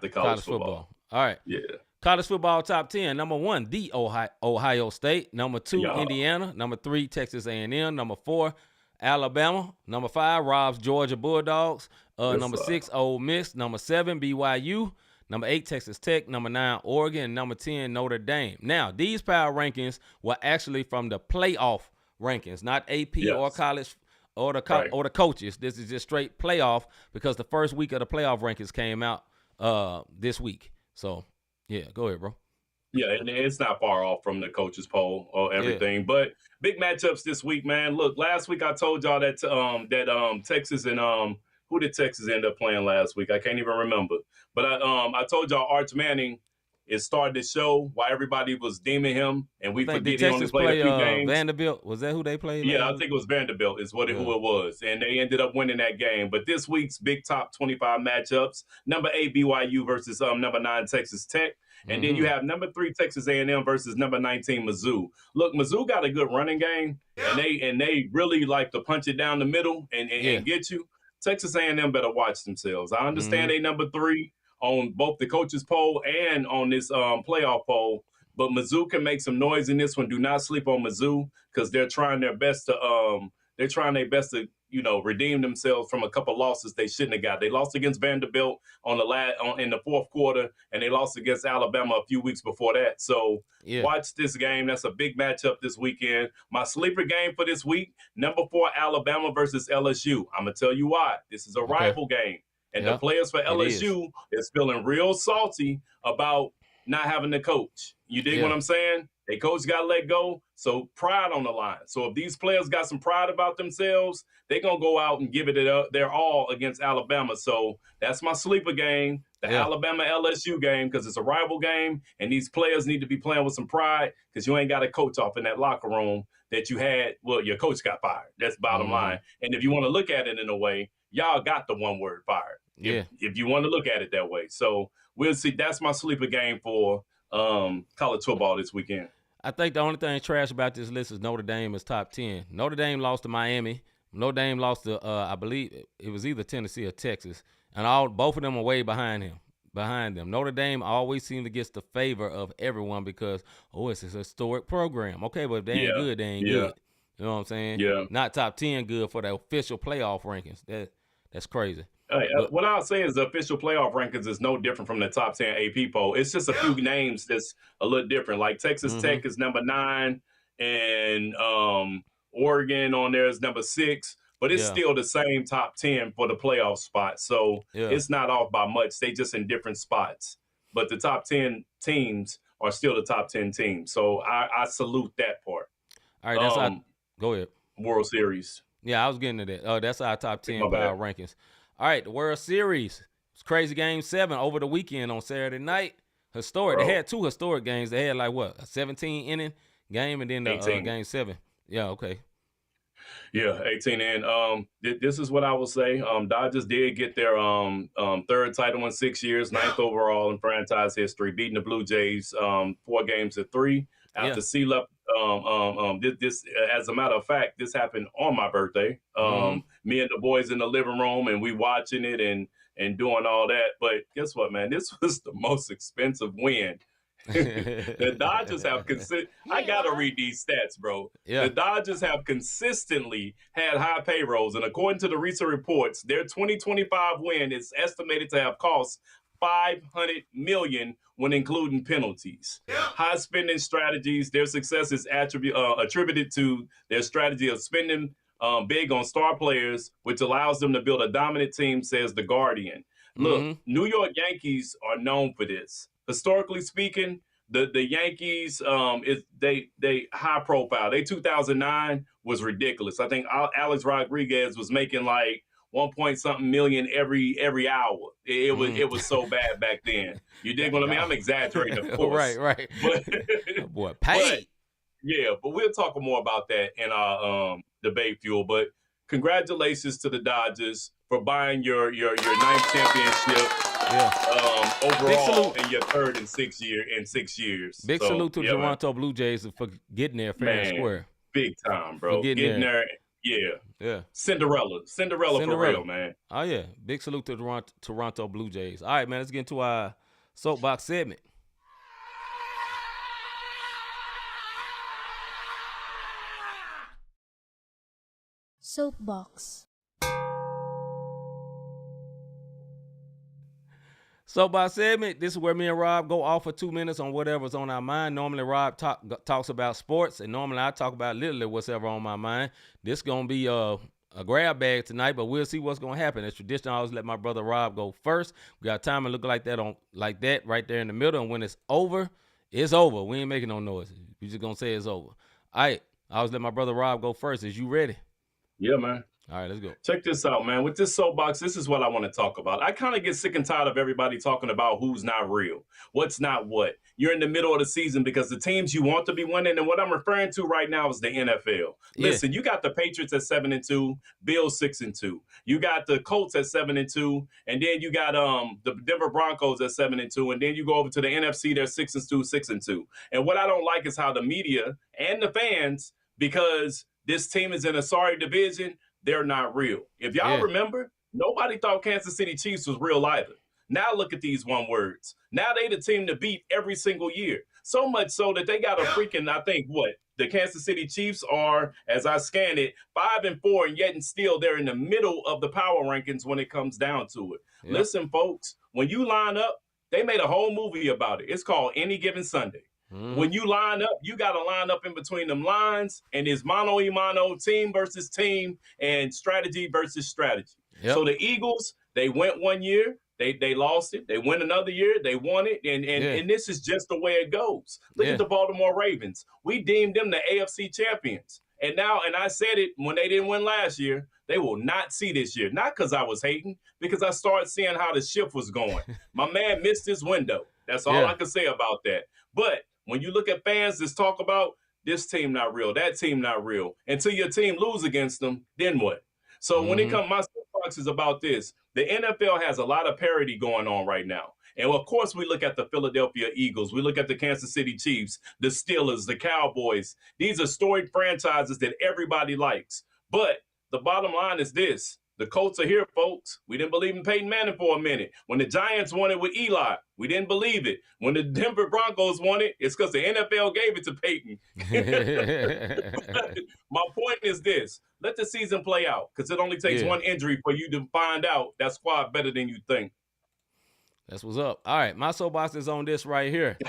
college football. All right. Yeah. College football top 10. Number 1, the Ohio State. Number 2, Indiana. Number 3, Texas A&M. Number 4, Alabama. Number 5, Rob's Georgia Bulldogs. Number 6, Ole Miss. Number 7, BYU. Number 8, Texas Tech. Number 9, Oregon. And number 10, Notre Dame. Now, these power rankings were actually from the playoff rankings, not AP or college or the coaches. This is just straight playoff because the first week of the playoff rankings came out this week. So, go ahead, bro. Yeah, and it's not far off from the coaches poll or everything. But big matchups this week, man. Look, last week I told y'all that Texas and who did Texas end up playing last week? I can't even remember. But I told y'all Arch Manning is starting to show why everybody was deeming him, and we forget he only played a few games. Vanderbilt, was that who they played? Yeah, I think it was Vanderbilt is who it was, and they ended up winning that game. But this week's big top 25 matchups: number 8 BYU versus number 9 Texas Tech, and then you have number 3 Texas A&M versus number 19 Mizzou. Look, Mizzou got a good running game, and they really like to punch it down the middle and get you. Texas A&M better watch themselves. I understand they number 3 on both the coaches poll and on this playoff poll, but Mizzou can make some noise in this one. Do not sleep on Mizzou because they're trying their best to redeem themselves from a couple losses they shouldn't have got. They lost against Vanderbilt in the fourth quarter, and they lost against Alabama a few weeks before that. So watch this game. That's a big matchup this weekend. My sleeper game for this week, number 4, Alabama versus LSU. I'm going to tell you why. This is a rival game. And the players for LSU is feeling real salty about not having the coach. You dig what I'm saying? Their coach got let go, so pride on the line. So if these players got some pride about themselves, they're going to go out and give it their all against Alabama. So that's my sleeper game, the Alabama-LSU game, because it's a rival game, and these players need to be playing with some pride because you ain't got a coach off in that locker room that you had. Well, your coach got fired. That's bottom line. And if you want to look at it in a way, y'all got the one word fired. If you want to look at it that way. So we'll see. That's my sleeper game for college football this weekend. I think the only thing trash about this list is Notre Dame is top 10. Notre Dame lost to Miami. Notre Dame lost to, I believe it was either Tennessee or Texas. And both of them are way behind them. Notre Dame always seems to get the favor of everyone because, it's a historic program. Okay, but if they ain't good, they ain't good. You know what I'm saying? Yeah. Not top 10 good for the official playoff rankings. That's crazy. What I'll say is the official playoff rankings is no different from the top 10 AP poll. It's just a few names that's a little different. Like Texas Tech is number 9, and Oregon on there is number 6. But it's still the same top 10 for the playoff spot. So it's not off by much. They just in different spots. But the top 10 teams are still the top 10 teams. So I salute that part. All right, that's go ahead. World Series. Yeah, I was getting to that. That's our top 10 power rankings. All right, the World Series. It's crazy game 7 over the weekend on Saturday night. Historic. They had 2 historic games. They had a 17-inning game and then the game 7. Yeah, okay. Yeah, 18 and this is what I will say. Dodgers did get their third title in 6 years, 9th overall in franchise history, beating the Blue Jays 4 games to 3 after C-Lep. This as a matter of fact, this happened on my birthday. Me and the boys in the living room, and we watching it and doing all that. But guess what, man? This was the most expensive win. The Dodgers have I gotta read these stats, bro. The Dodgers have consistently had high payrolls, and according to the recent reports, their 2025 win is estimated to have cost $500 million when including penalties. High spending strategies. Their success is attributed to their strategy of spending big on star players, which allows them to build a dominant team, says The Guardian. Look, New York Yankees are known for this. Historically speaking, the Yankees, they high profile. They 2009 was ridiculous. I think Alex Rodriguez was making like 1 point something million every hour. It was so bad back then. You dig what I mean? I'm exaggerating, of course. right. But boy, paid. But we'll talk more about that in our debate fuel. But congratulations to the Dodgers for buying your 9th championship. Overall, and your 3rd in 6 years. Big salute to the Toronto Blue Jays for getting there fair and square. Big time, bro. Getting there. Yeah. Cinderella for real, man. Oh yeah, big salute to the Toronto Blue Jays. All right, man. Let's get into our soapbox segment. Soapbox. Soapbox segment. This is where me and Rob go off for 2 minutes on whatever's on our mind. Normally, Rob talks about sports, and normally I talk about literally whatever on my mind. This gonna be a grab bag tonight, but we'll see what's gonna happen. As tradition, I always let my brother Rob go first. We got time to look like that right there in the middle, and when it's over, it's over. We ain't making no noise. We just gonna say it's over. All right. I always let my brother Rob go first. Is you ready? Yeah, man. All right, let's go. Check this out, man. With this soapbox, this is what I want to talk about. I kind of get sick and tired of everybody talking about who's not real, what's not what. You're in the middle of the season because the teams you want to be winning, and what I'm referring to right now is the NFL. Listen, you got the Patriots at 7-2, Bills 6-2. You got the Colts at 7-2, and then you got the Denver Broncos at 7-2, and then you go over to the NFC, they're 6-2, 6-2. And what I don't like is how the media and the fans, because this team is in a sorry division, they're not real. If y'all remember, nobody thought Kansas City Chiefs was real either. Now look at these one words. Now they the team to beat every single year. So much so that they got a freaking, I think, The Kansas City Chiefs are, as I scan it, 5-4, and yet and still they're in the middle of the power rankings when it comes down to it. Yep. Listen, folks, when you line up, they made a whole movie about it. It's called Any Given Sunday. When you line up, you got to line up in between them lines, and it's mano-a-mano, team versus team, and strategy versus strategy. Yep. So the Eagles, they went one year, they lost it. They went another year, they won it, and this is just the way it goes. Look at the Baltimore Ravens. We deemed them the AFC champions. And now, and I said it when they didn't win last year, they will not see this year. Not because I was hating, because I started seeing how the shift was going. My man missed his window. That's all I can say about that. But when you look at fans that talk about this team not real, that team not real, until your team lose against them, then what? So when it comes, my soapbox is about this. The NFL has a lot of parity going on right now. And of course, we look at the Philadelphia Eagles. We look at the Kansas City Chiefs, the Steelers, the Cowboys. These are storied franchises that everybody likes. But the bottom line is this. The Colts are here, folks. We didn't believe in Peyton Manning for a minute. When the Giants won it with Eli, we didn't believe it. When the Denver Broncos won it, it's because the NFL gave it to Peyton. My point is this. Let the season play out, because it only takes one injury for you to find out that squad better than you think. That's what's up. All right, my soapbox is on this right here.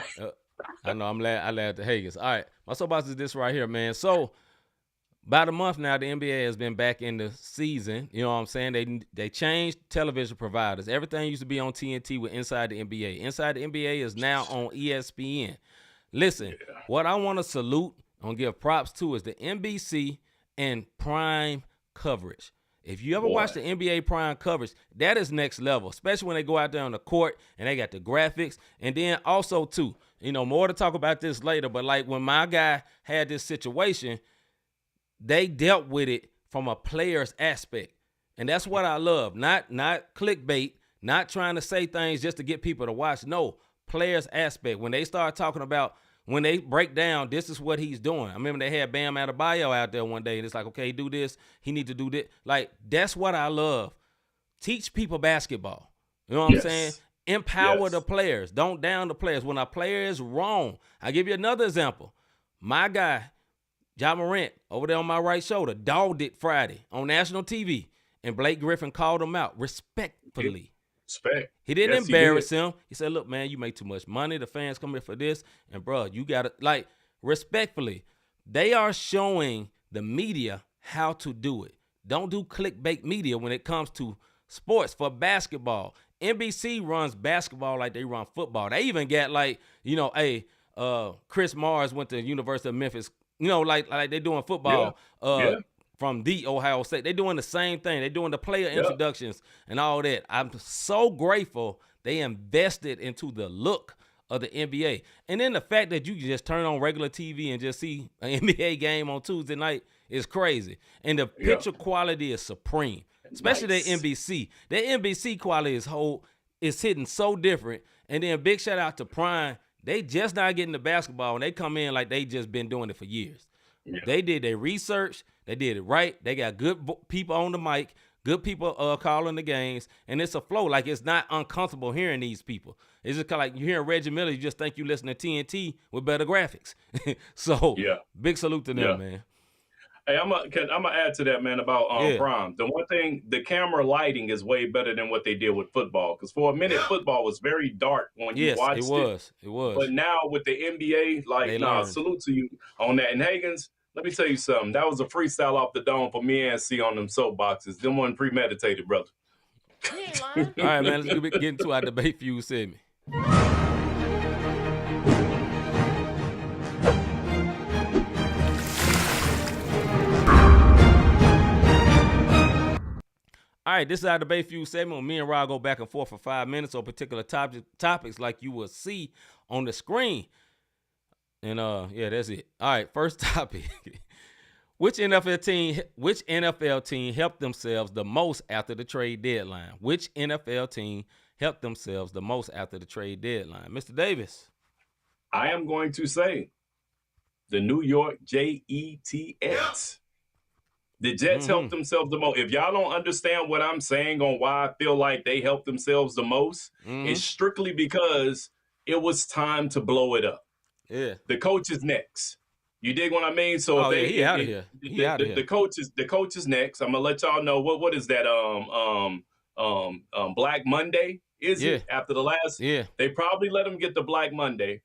I know I laughed at the Higgins. All right, my soapbox is this right here, man. So about a month now, the NBA has been back in the season. You know what I'm saying? They changed television providers. Everything used to be on TNT with Inside the NBA. Inside the NBA is now on ESPN. Listen, what I want to salute and give props to is the NBC and Prime coverage. If you ever watch the NBA Prime coverage, that is next level, especially when they go out there on the court and they got the graphics. And then also, too, you know, more to talk about this later, but like when my guy had this situation, they dealt with it from a player's aspect. And that's what I love. Not clickbait, not trying to say things just to get people to watch. No, player's aspect. When they start talking about, when they break down, this is what he's doing. I remember they had Bam Adebayo out there one day, and it's like, okay, do this. He need to do this. Like, that's what I love. Teach people basketball. You know what I'm saying? Empower the players. Don't down the players. When a player is wrong, I'll give you another example. My guy, Ja Morant, over there on my right shoulder, dogged it Friday on national TV, and Blake Griffin called him out respectfully. He didn't embarrass him. He said, look, man, you make too much money. The fans come here for this. And, bro, you got to, like, respectfully, they are showing the media how to do it. Don't do clickbait media when it comes to sports. For basketball, NBC runs basketball like they run football. They even got, like, you know, Chris Mars went to the University of Memphis. You know, like they're doing football from the Ohio State. They're doing the same thing. They're doing the player introductions and all that. I'm so grateful they invested into the look of the NBA. And then the fact that you can just turn on regular TV and just see an NBA game on Tuesday night is crazy. And the picture quality is supreme, especially the NBC. The NBC quality is hitting so different. And then big shout out to Prime. They just not getting the basketball, and they come in like they just been doing it for years. They did their research. They did it right. They got good people on the mic, good people calling the games, and it's a flow. Like, it's not uncomfortable hearing these people. It's just kind of like you hearing Reggie Miller, you just think you listen to TNT with better graphics. So, big salute to them, man. Hey, I'm gonna add to that, man, about Prime. The one thing, the camera lighting is way better than what they did with football. Because for a minute, football was very dark when you watched it. It was. But now with the NBA, like, salute to you on that. And Higgins, let me tell you something. That was a freestyle off the dome for me and C on them soapboxes. Them wasn't premeditated, brother. You ain't lying. All right, man. Let's get into our debate feud segment. All right, this is our debate feud segment. Me and Rob go back and forth for 5 minutes on particular topics like you will see on the screen. And that's it. All right, first topic. Which NFL team helped themselves the most after the trade deadline? Which NFL team helped themselves the most after the trade deadline? Mr. Davis. I am going to say the New York Jets. The Jets helped themselves the most. If y'all don't understand what I'm saying on why I feel like they helped themselves the most, it's strictly because it was time to blow it up. Yeah. The coach is next. You dig what I mean? So Oh, if yeah, they, he out of here. He out of here. the coach is next. I'm gonna let y'all know what is that Black Monday is Yeah. it after the last? Yeah. They probably let him get the Black Monday,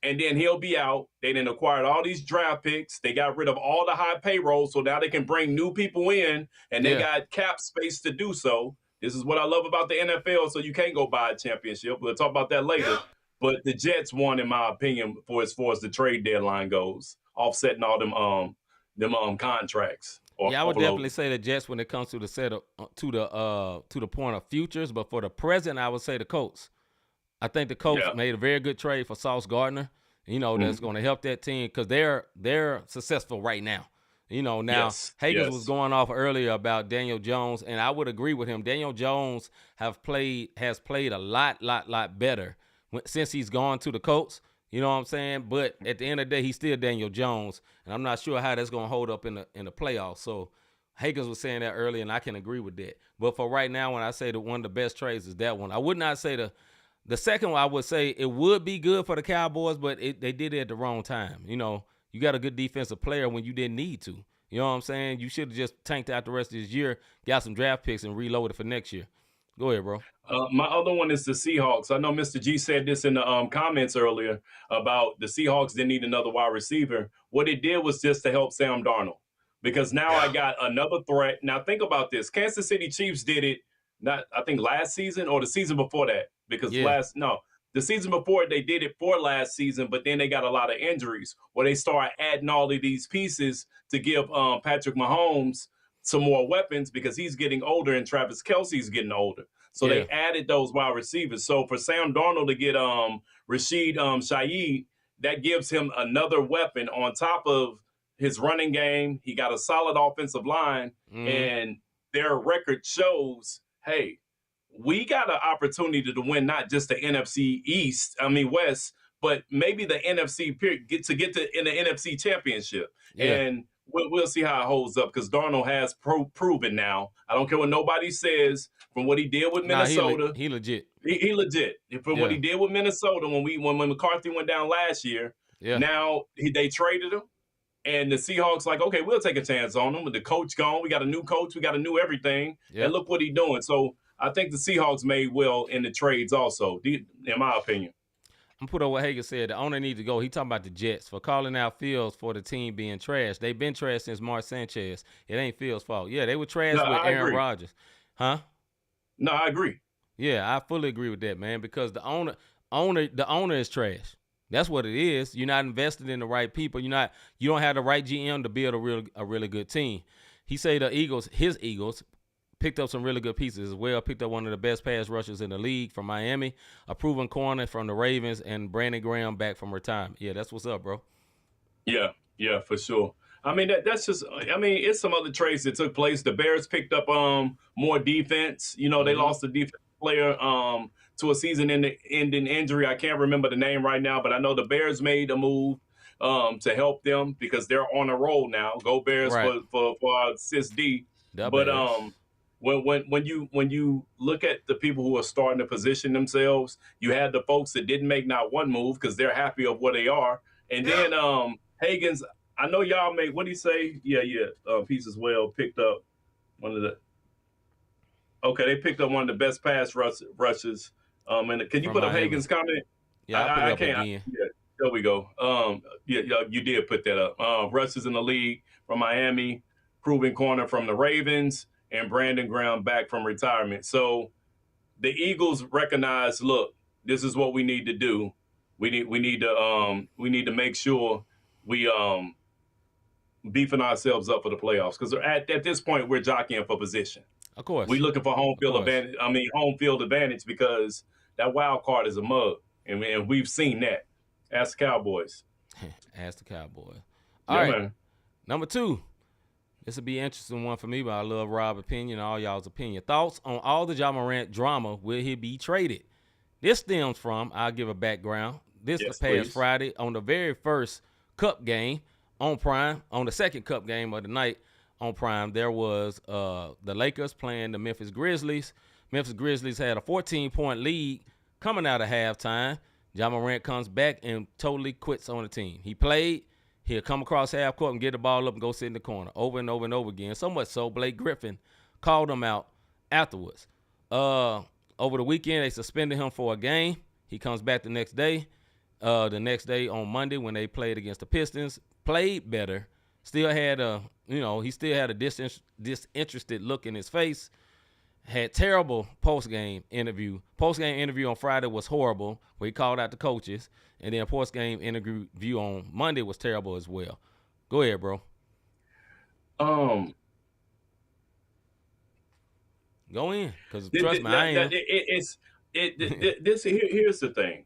and then he'll be out. They then acquired all these draft picks. They got rid of all the high payroll, so now they can bring new people in, and they got cap space to do so. This is what I love about the NFL. So you can't go buy a championship. We'll talk about that later. But the Jets won, in my opinion, for as far as the trade deadline goes, offsetting all them contracts. Yeah, I would definitely say the Jets when it comes to the setup to the point of futures, but for the present, I would say the Colts. I think the Colts made a very good trade for Sauce Gardner. That's going to help that team because they're successful right now. Higgins was going off earlier about Daniel Jones, and I would agree with him. Daniel Jones has played a lot better since he's gone to the Colts. You know what I'm saying? But at the end of the day, he's still Daniel Jones, and I'm not sure how that's going to hold up in the playoffs. So Higgins was saying that earlier, and I can agree with that. But for right now, when I say that one of the best trades is that one, I would not say the second one. I would say it would be good for the Cowboys, but they did it at the wrong time. You got a good defensive player when you didn't need to. You know what I'm saying? You should have just tanked out the rest of this year, got some draft picks, and reloaded for next year. Go ahead, bro. My other one is the Seahawks. I know Mr. G said this in the comments earlier about the Seahawks didn't need another wide receiver. What it did was just to help Sam Darnold because now I got another threat. Now think about this. Kansas City Chiefs did it, not I think last season or the season before that because the season before they did it for last season, but then they got a lot of injuries where they started adding all of these pieces to give Patrick Mahomes some more weapons because he's getting older and Travis Kelce's getting older. So they added those wide receivers. So for Sam Darnold to get Rashid Shaheed, that gives him another weapon on top of his running game. He got a solid offensive line, and their record shows, hey, we got an opportunity to win not just the NFC West, but maybe the NFC get to in the NFC Championship. Yeah. And we'll see how it holds up because Darnold has proven now. I don't care what nobody says from what he did with Minnesota. He legit. He legit. From what he did with Minnesota when McCarthy went down last year. Yeah. Now they traded him, and the Seahawks like, okay, we'll take a chance on him. With the coach gone, we got a new coach, we got a new everything, and look what he's doing. So I think the Seahawks made well in the trades also, in my opinion. I'm put on what Hager said. The owner needs to go. He talking about the Jets for calling out Fields for the team being trash. They've been trash since Mark Sanchez. It ain't Fields' fault. Yeah, they were trash with Aaron Rodgers. Huh? No, I agree. Yeah, I fully agree with that, man, because the owner is trash. That's what it is. You're not invested in the right people. You don't have the right GM to build a really good team. He said his Eagles, picked up some really good pieces as well. Picked up one of the best pass rushers in the league from Miami, a proven corner from the Ravens, and Brandon Graham back from retirement. Yeah, that's what's up, bro. Yeah, for sure. I mean, that's just. I mean, it's some other trades that took place. The Bears picked up more defense. They lost a defense player to a season-ending injury. I can't remember the name right now, but I know the Bears made a move to help them because they're on a roll now. Go Bears for Sis D. But when you look at the people who are starting to position themselves, you had the folks that didn't make not one move because they're happy of where they are, and then Higgins. I know y'all made, what did he say? Peace as well picked up one of the. Okay, they picked up one of the best pass rushes. And can you put up Higgins' comment? Yeah, I can't. Yeah, there we go. You did put that up. Rushes in the league from Miami, proven corner from the Ravens, and Brandon Graham back from retirement. So the Eagles recognize, look, this is what we need to do. We need to make sure we beefing ourselves up for the playoffs because at this point we're jockeying for position. Of course, we're looking for home field advantage because that wild card is a mug, and we've seen that. Ask the Cowboys. Ask the Cowboys. All right, man. Number 2. This will be an interesting one for me, but I love Rob's opinion and all y'all's opinion. Thoughts on all the Ja Morant drama? Will he be traded? This stems from, I'll give a background. This past Friday on the very first Cup game on Prime, on the second Cup game of the night on Prime, there was the Lakers playing the Memphis Grizzlies. Memphis Grizzlies had a 14-point lead coming out of halftime. Ja Morant comes back and totally quits on the team. He played. He'll come across half court and get the ball up and go sit in the corner over and over and over again. So much so Blake Griffin called him out afterwards. Over the weekend, they suspended him for a game. He comes back the next day. The next day on Monday when they played against the Pistons, played better. Still had he still had a disinterested look in his face. Had terrible post-game interview. Post-game interview on Friday was horrible, where he called out the coaches. And then post-game interview on Monday was terrible as well. Go ahead, bro. Go in, because trust me, I ain't. Here's the thing.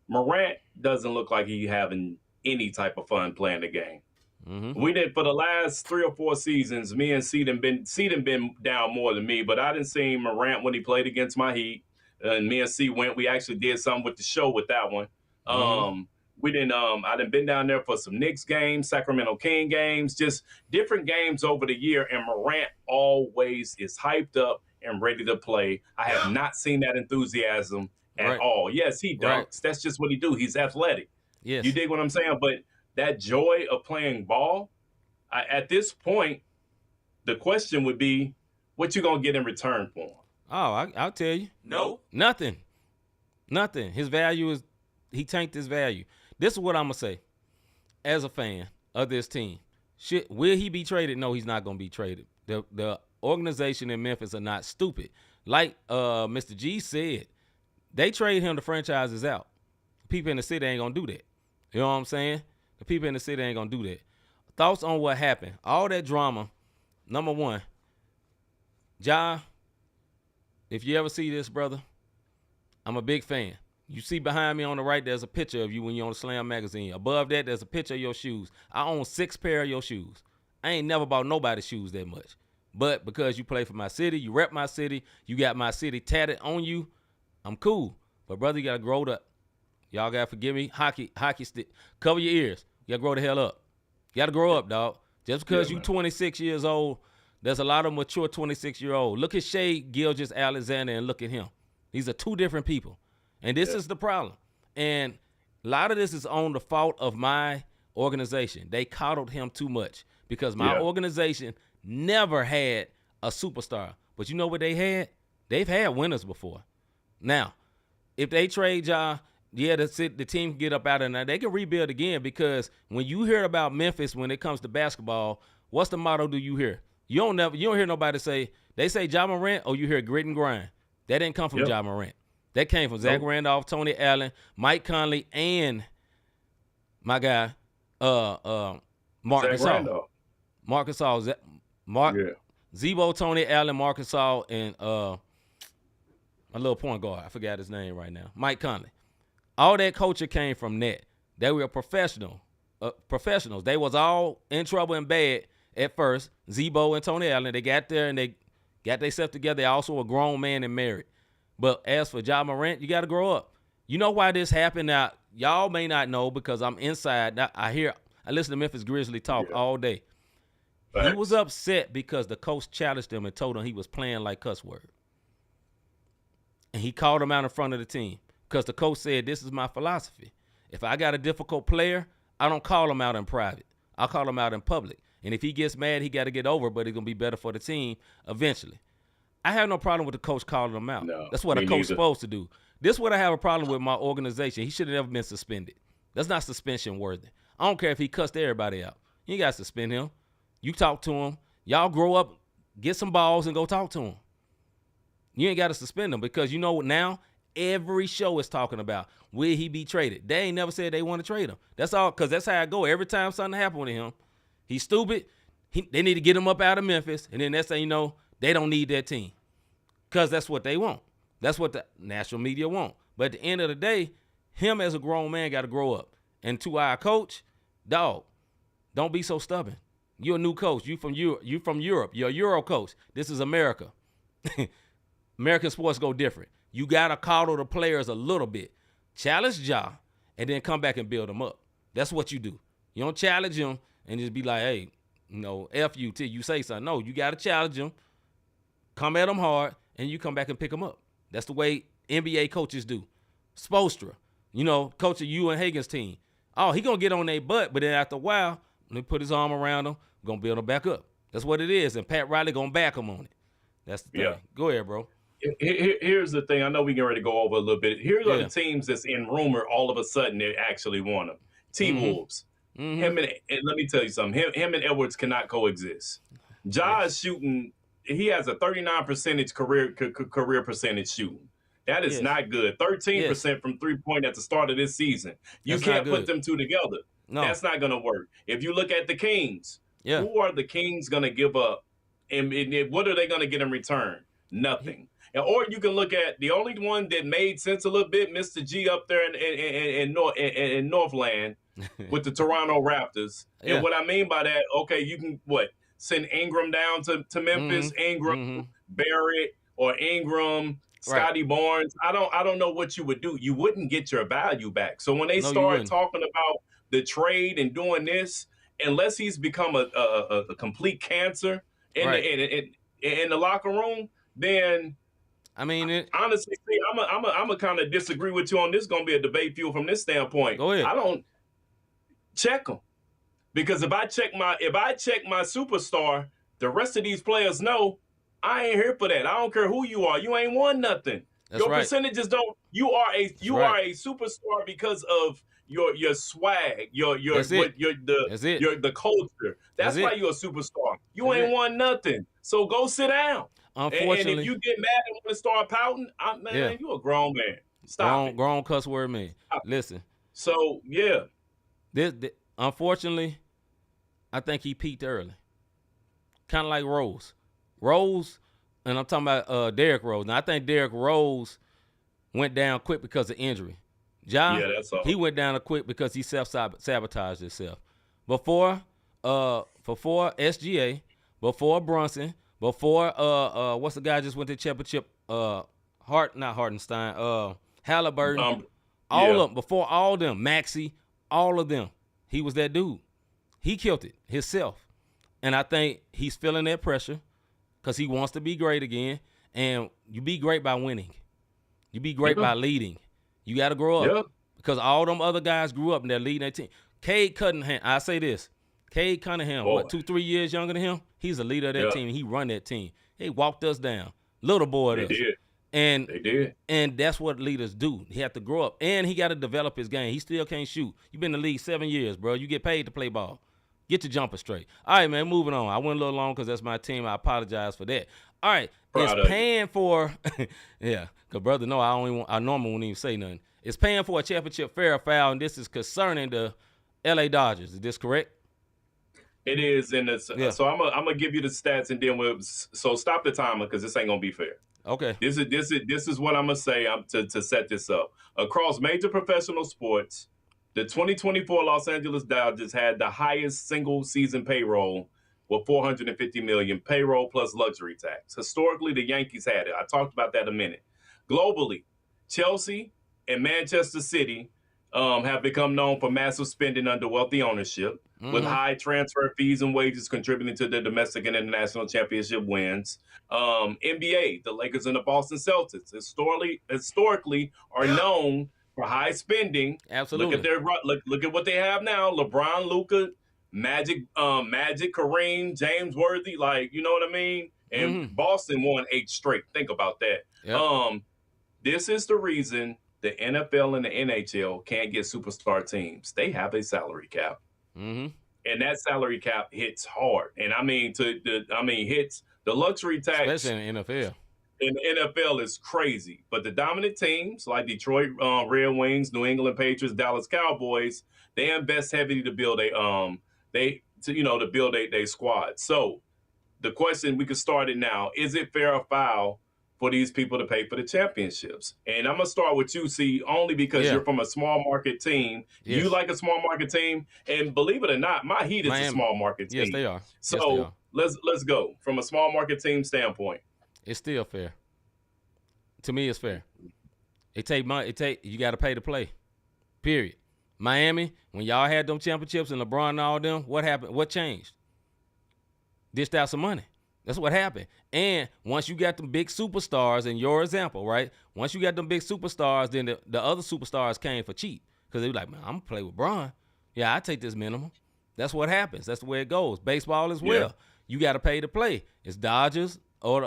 Morant doesn't look like he having any type of fun playing the game. Mm-hmm. We did for the last 3 or 4 seasons. Me and C been down more than me, but I didn't see Morant when he played against my Heat. And me and C went. We actually did something with the show with that one. We didn't. I done been down there for some Knicks games, Sacramento King games, just different games over the year. And Morant always is hyped up and ready to play. I have not seen that enthusiasm at all. Yes, he dunks. Right. That's just what he do. He's athletic. Yes. You dig what I'm saying? But that joy of playing ball, at this point, the question would be, what you gonna get in return for him? Oh, I'll tell you. No. Nothing. His value is, he tanked his value. This is what I'm going to say. As a fan of this team, will he be traded? No, he's not going to be traded. The organization in Memphis are not stupid. Like Mr. G said, they trade him, the franchise is out. People in the city ain't going to do that. You know what I'm saying? The people in the city ain't going to do that. Thoughts on what happened? All that drama, number one, Ja, if you ever see this, brother, I'm a big fan. You see behind me on the right, there's a picture of you when you're on the Slam magazine. Above that, there's a picture of your shoes. I own 6 pair of your shoes. I ain't never bought nobody's shoes that much. But because you play for my city, you rep my city, you got my city tatted on you, I'm cool. But, brother, you got to grow up. Y'all got to forgive me. Hockey stick. Cover your ears. You got to grow the hell up. You got to grow up, dog. Just because you 26 years old, there's a lot of mature 26-year-old. Look at Shea Gilgeous-Alexander and look at him. These are 2 different people. And this is the problem. And a lot of this is on the fault of my organization. They coddled him too much because my organization never had a superstar. But you know what they had? They've had winners before. Now, if they trade Ja, the team can get up out of there. They can rebuild again because when you hear about Memphis when it comes to basketball, what's the motto do you hear? You don't hear nobody say, they say Ja Morant, or you hear grit and grind. That didn't come from Ja Morant. That came from Zach Randolph, Tony Allen, Mike Conley, and my guy, Mark Gasol. Mark Gasol, Zebo, Tony Allen, Mark Gasol, and my little point guard. I forgot his name right now. Mike Conley. All that culture came from that. They were professionals. They was all in trouble and bad at first. Zebo and Tony Allen, they got there and they got themselves together. They also a grown man and married. But as for Ja Morant, you got to grow up. You know why this happened? Now, y'all may not know because I'm inside. I listen to Memphis Grizzlies talk all day. He was upset because the coach challenged him and told him he was playing like cuss word. And he called him out in front of the team because the coach said, this is my philosophy. If I got a difficult player, I don't call him out in private. I'll call him out in public. And if he gets mad, he got to get over, but it's going to be better for the team eventually. I have no problem with the coach calling him out. No, that's what a coach's supposed to do. This is what I have a problem with my organization. He should have never been suspended. That's not suspension worthy. I don't care if he cussed everybody out. You got to suspend him. You talk to him. Y'all grow up, get some balls, and go talk to him. You ain't got to suspend him because you know what now? Every show is talking about, will he be traded? They ain't never said they want to trade him. That's all, because that's how I go. Every time something happens to him, he's stupid. They need to get him up out of Memphis, and then that's how you know they don't need that team because that's what they want. That's what the national media want. But at the end of the day, him as a grown man got to grow up. And to our coach, dog, don't be so stubborn. You're a new coach. You from Europe. You're a Euro coach. This is America. American sports go different. You got to coddle the players a little bit. Challenge Ja, and then come back and build them up. That's what you do. You don't challenge them and just be like, hey, F you till you say something. No, you got to challenge them, come at them hard, and you come back and pick them up. That's the way NBA coaches do. Spoelstra, coach of you and Hagen's team. Oh, he gonna get on their butt, but then after a while, when he put his arm around them, gonna build them back up. That's what it is, and Pat Riley gonna back him on it. That's the thing. Yeah. Go ahead, bro. Here's the thing. I know we get ready to go over a little bit. Here are Yeah. the teams that's in rumor. All of a sudden, they actually want him. T-Wolves. Him and let me tell you something. Him and Edwards cannot coexist. Ja is shooting. He has a 39% career percentage shooting. That is not good. 13% from 3-point at the start of this season. You That's can't not put good. them two together. No. That's not going to work. If you look at the Kings, who are the Kings going to give up? And what are they going to get in return? Nothing. Or you can look at the only one that made sense a little bit, Mr. G up there in Northland with the Toronto Raptors. Yeah. And what I mean by that, okay, you can send Ingram down to Memphis, Ingram, Barrett, or Ingram, Scotty Barnes. I don't know what you would do. You wouldn't get your value back. So when they start talking about the trade and doing this, unless he's become a complete cancer in the locker room, then I mean, honestly, see, I'm a kind of disagree with you on this. Going to be a debate fuel from this standpoint. Go ahead. I don't check them because if I check my superstar, the rest of these players know I ain't here for that. I don't care who you are. You ain't won nothing. That's your right. percentages don't. You are a superstar because of your swag, the culture. That's why you're a superstar. You ain't won nothing. So go sit down. Unfortunately, and if you get mad and want to start pouting, you a grown man. Stop it. Grown cuss word man. Listen. So yeah. This unfortunately, I think he peaked early. Kind of like Rose. And I'm talking about Derrick Rose. Now I think Derrick Rose went down quick because of injury. That's all. He went down quick because he self-sabotaged himself. Before SGA, before Brunson, before what's the guy just went to the championship? Hartenstein, Halliburton, all of them. Before all them, Maxey, all of them. He was that dude. He killed it himself, and I think he's feeling that pressure because he wants to be great again. And you be great by winning. You be great by leading. You got to grow up because all them other guys grew up and they're leading their team. Cade Cunningham, I say this. Cade Cunningham, 2-3 years younger than him? He's a leader of that team. He run that team. He walked us down. Little boy They us. did. And They did. And that's what leaders do. He have to grow up. And he got to develop his game. He still can't shoot. You've been in the league 7 years, bro. You get paid to play ball. Get your jumper straight. All right, man, moving on. I went a little long because that's my team. I apologize for that. All right. It's paying for because brother, no, I normally wouldn't even say nothing. It's paying for a championship fair or foul, and this is concerning the LA Dodgers. Is this correct? It is, and so I'm gonna give you the stats, and then so stop the timer because this ain't gonna be fair. Okay. This is what I'm gonna say to set this up. Across major professional sports, the 2024 Los Angeles Dodgers had the highest single season payroll with $450 million payroll plus luxury tax. Historically, the Yankees had it. I talked about that a minute. Globally, Chelsea and Manchester City have become known for massive spending under wealthy ownership, with high transfer fees and wages contributing to their domestic and international championship wins. NBA, the Lakers and the Boston Celtics, historically are known for high spending. Absolutely. Look at what they have now: LeBron, Luka, Magic, Kareem, James Worthy. Like, you know what I mean? And Boston won 8 straight. Think about that. Yep. This is the reason the NFL and the NHL can't get superstar teams. They have a salary cap. And that salary cap hits hard. And hits the luxury tax. Especially in the NFL. In the NFL is crazy. But the dominant teams like Detroit Red Wings, New England Patriots, Dallas Cowboys, they invest heavily to build a squad. So the question, we can start it now. Is it fair or foul for these people to pay for the championships? And I'm going to start with you, C, only because you're from a small market team. Yes. You like a small market team. And believe it or not, my Heat is a small market team. Yes, they are. So let's go. From a small market team standpoint. It's still fair. To me, it's fair. It take money. You got to pay to play. Period. Miami, when y'all had them championships and LeBron and all them, what happened? What changed? Dished out some money. That's what happened. And once you got them big superstars, in your example, right? Once you got them big superstars, then the other superstars came for cheap because they were like, man, I'm going to play with Bron. Yeah, I take this minimum. That's what happens. That's the way it goes. Baseball as well. Yeah. You got to pay to play. It's Dodgers or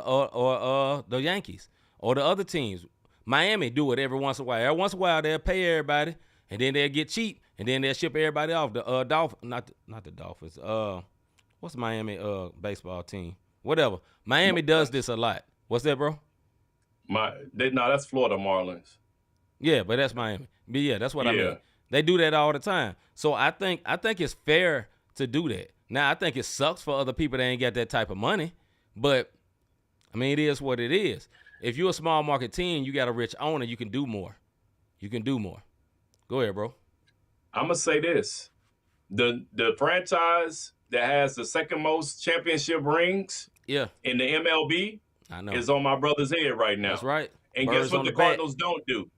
the Yankees or the other teams. Miami do it every once in a while. Every once in a while they'll pay everybody, and then they'll get cheap, and then they'll ship everybody off. The Dolphins, not the Dolphins. What's the Miami baseball team? Whatever. Miami does this a lot. What's that, bro? That's Florida Marlins. Yeah, but that's Miami. But yeah, that's what I mean. They do that all the time. So I think it's fair to do that. Now, I think it sucks for other people that ain't got that type of money, but I mean, it is what it is. If you're a small market team, you got a rich owner, you can do more. You can do more. Go ahead, bro. I'm gonna say this: the franchise that has the second most championship rings, in the MLB, is on my brother's head right now. That's right. And guess what the Cardinals don't do?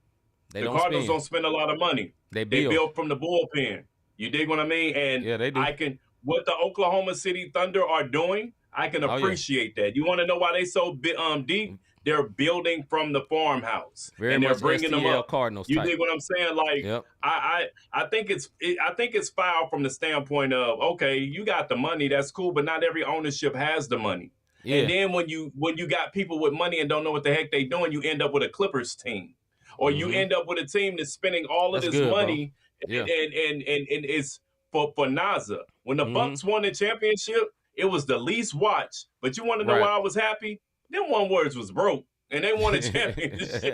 The Cardinals don't spend a lot of money. They build from the bullpen. You dig what I mean? And they do. What the Oklahoma City Thunder are doing, I can appreciate that. You want to know why they so deep? They're building from the farmhouse, and they're bringing them up. Cardinals you type. dig what I'm saying? Like, I think it's foul from the standpoint of, okay, you got the money, that's cool, but not every ownership has the money. Yeah. And then when you got people with money and don't know what the heck they doing, you end up with a Clippers team, or you end up with a team that's spending all of this money, and it's for NASA. When the Bucks won the championship, it was the least watched. But you want to know why I was happy? Them one words was broke, and they won a championship.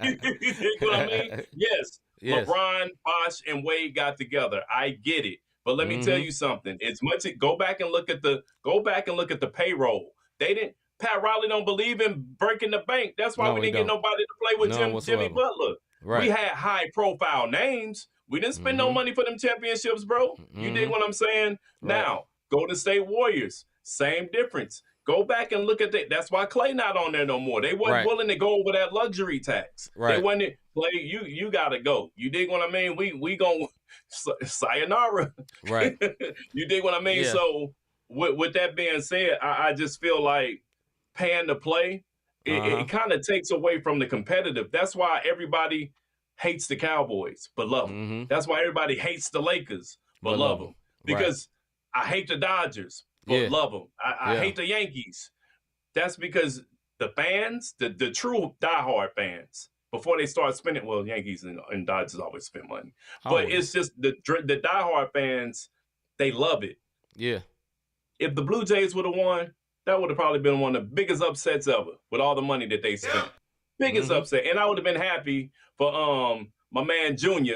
You know what I mean? Yes. LeBron, Bosh, and Wade got together. I get it. But let me tell you something. Go back and look at the payroll. Pat Riley don't believe in breaking the bank. That's why we didn't get nobody to play with Jimmy Butler. Right. We had high profile names. We didn't spend no money for them championships, bro. You dig what I'm saying? Right. Now, Golden State Warriors, same difference. Go back and look at that. That's why Clay not on there no more. They wasn't willing to go over that luxury tax. Right. They wasn't. Clay, you gotta go. You dig what I mean? We gon' sayonara. Right. You dig what I mean? Yeah. So with that being said, I just feel like paying to play, it kind of takes away from the competitive. That's why everybody hates the Cowboys, but love them. That's why everybody hates the Lakers, but love them. Because I hate the Dodgers, but love them. I hate the Yankees. That's because the fans, the true diehard fans, before they start spending, well, Yankees and Dodgers always spend money. But it's just the diehard fans, they love it. Yeah. If the Blue Jays would have won, that would have probably been one of the biggest upsets ever with all the money that they spent. Biggest upset. And I would have been happy for my man Junior.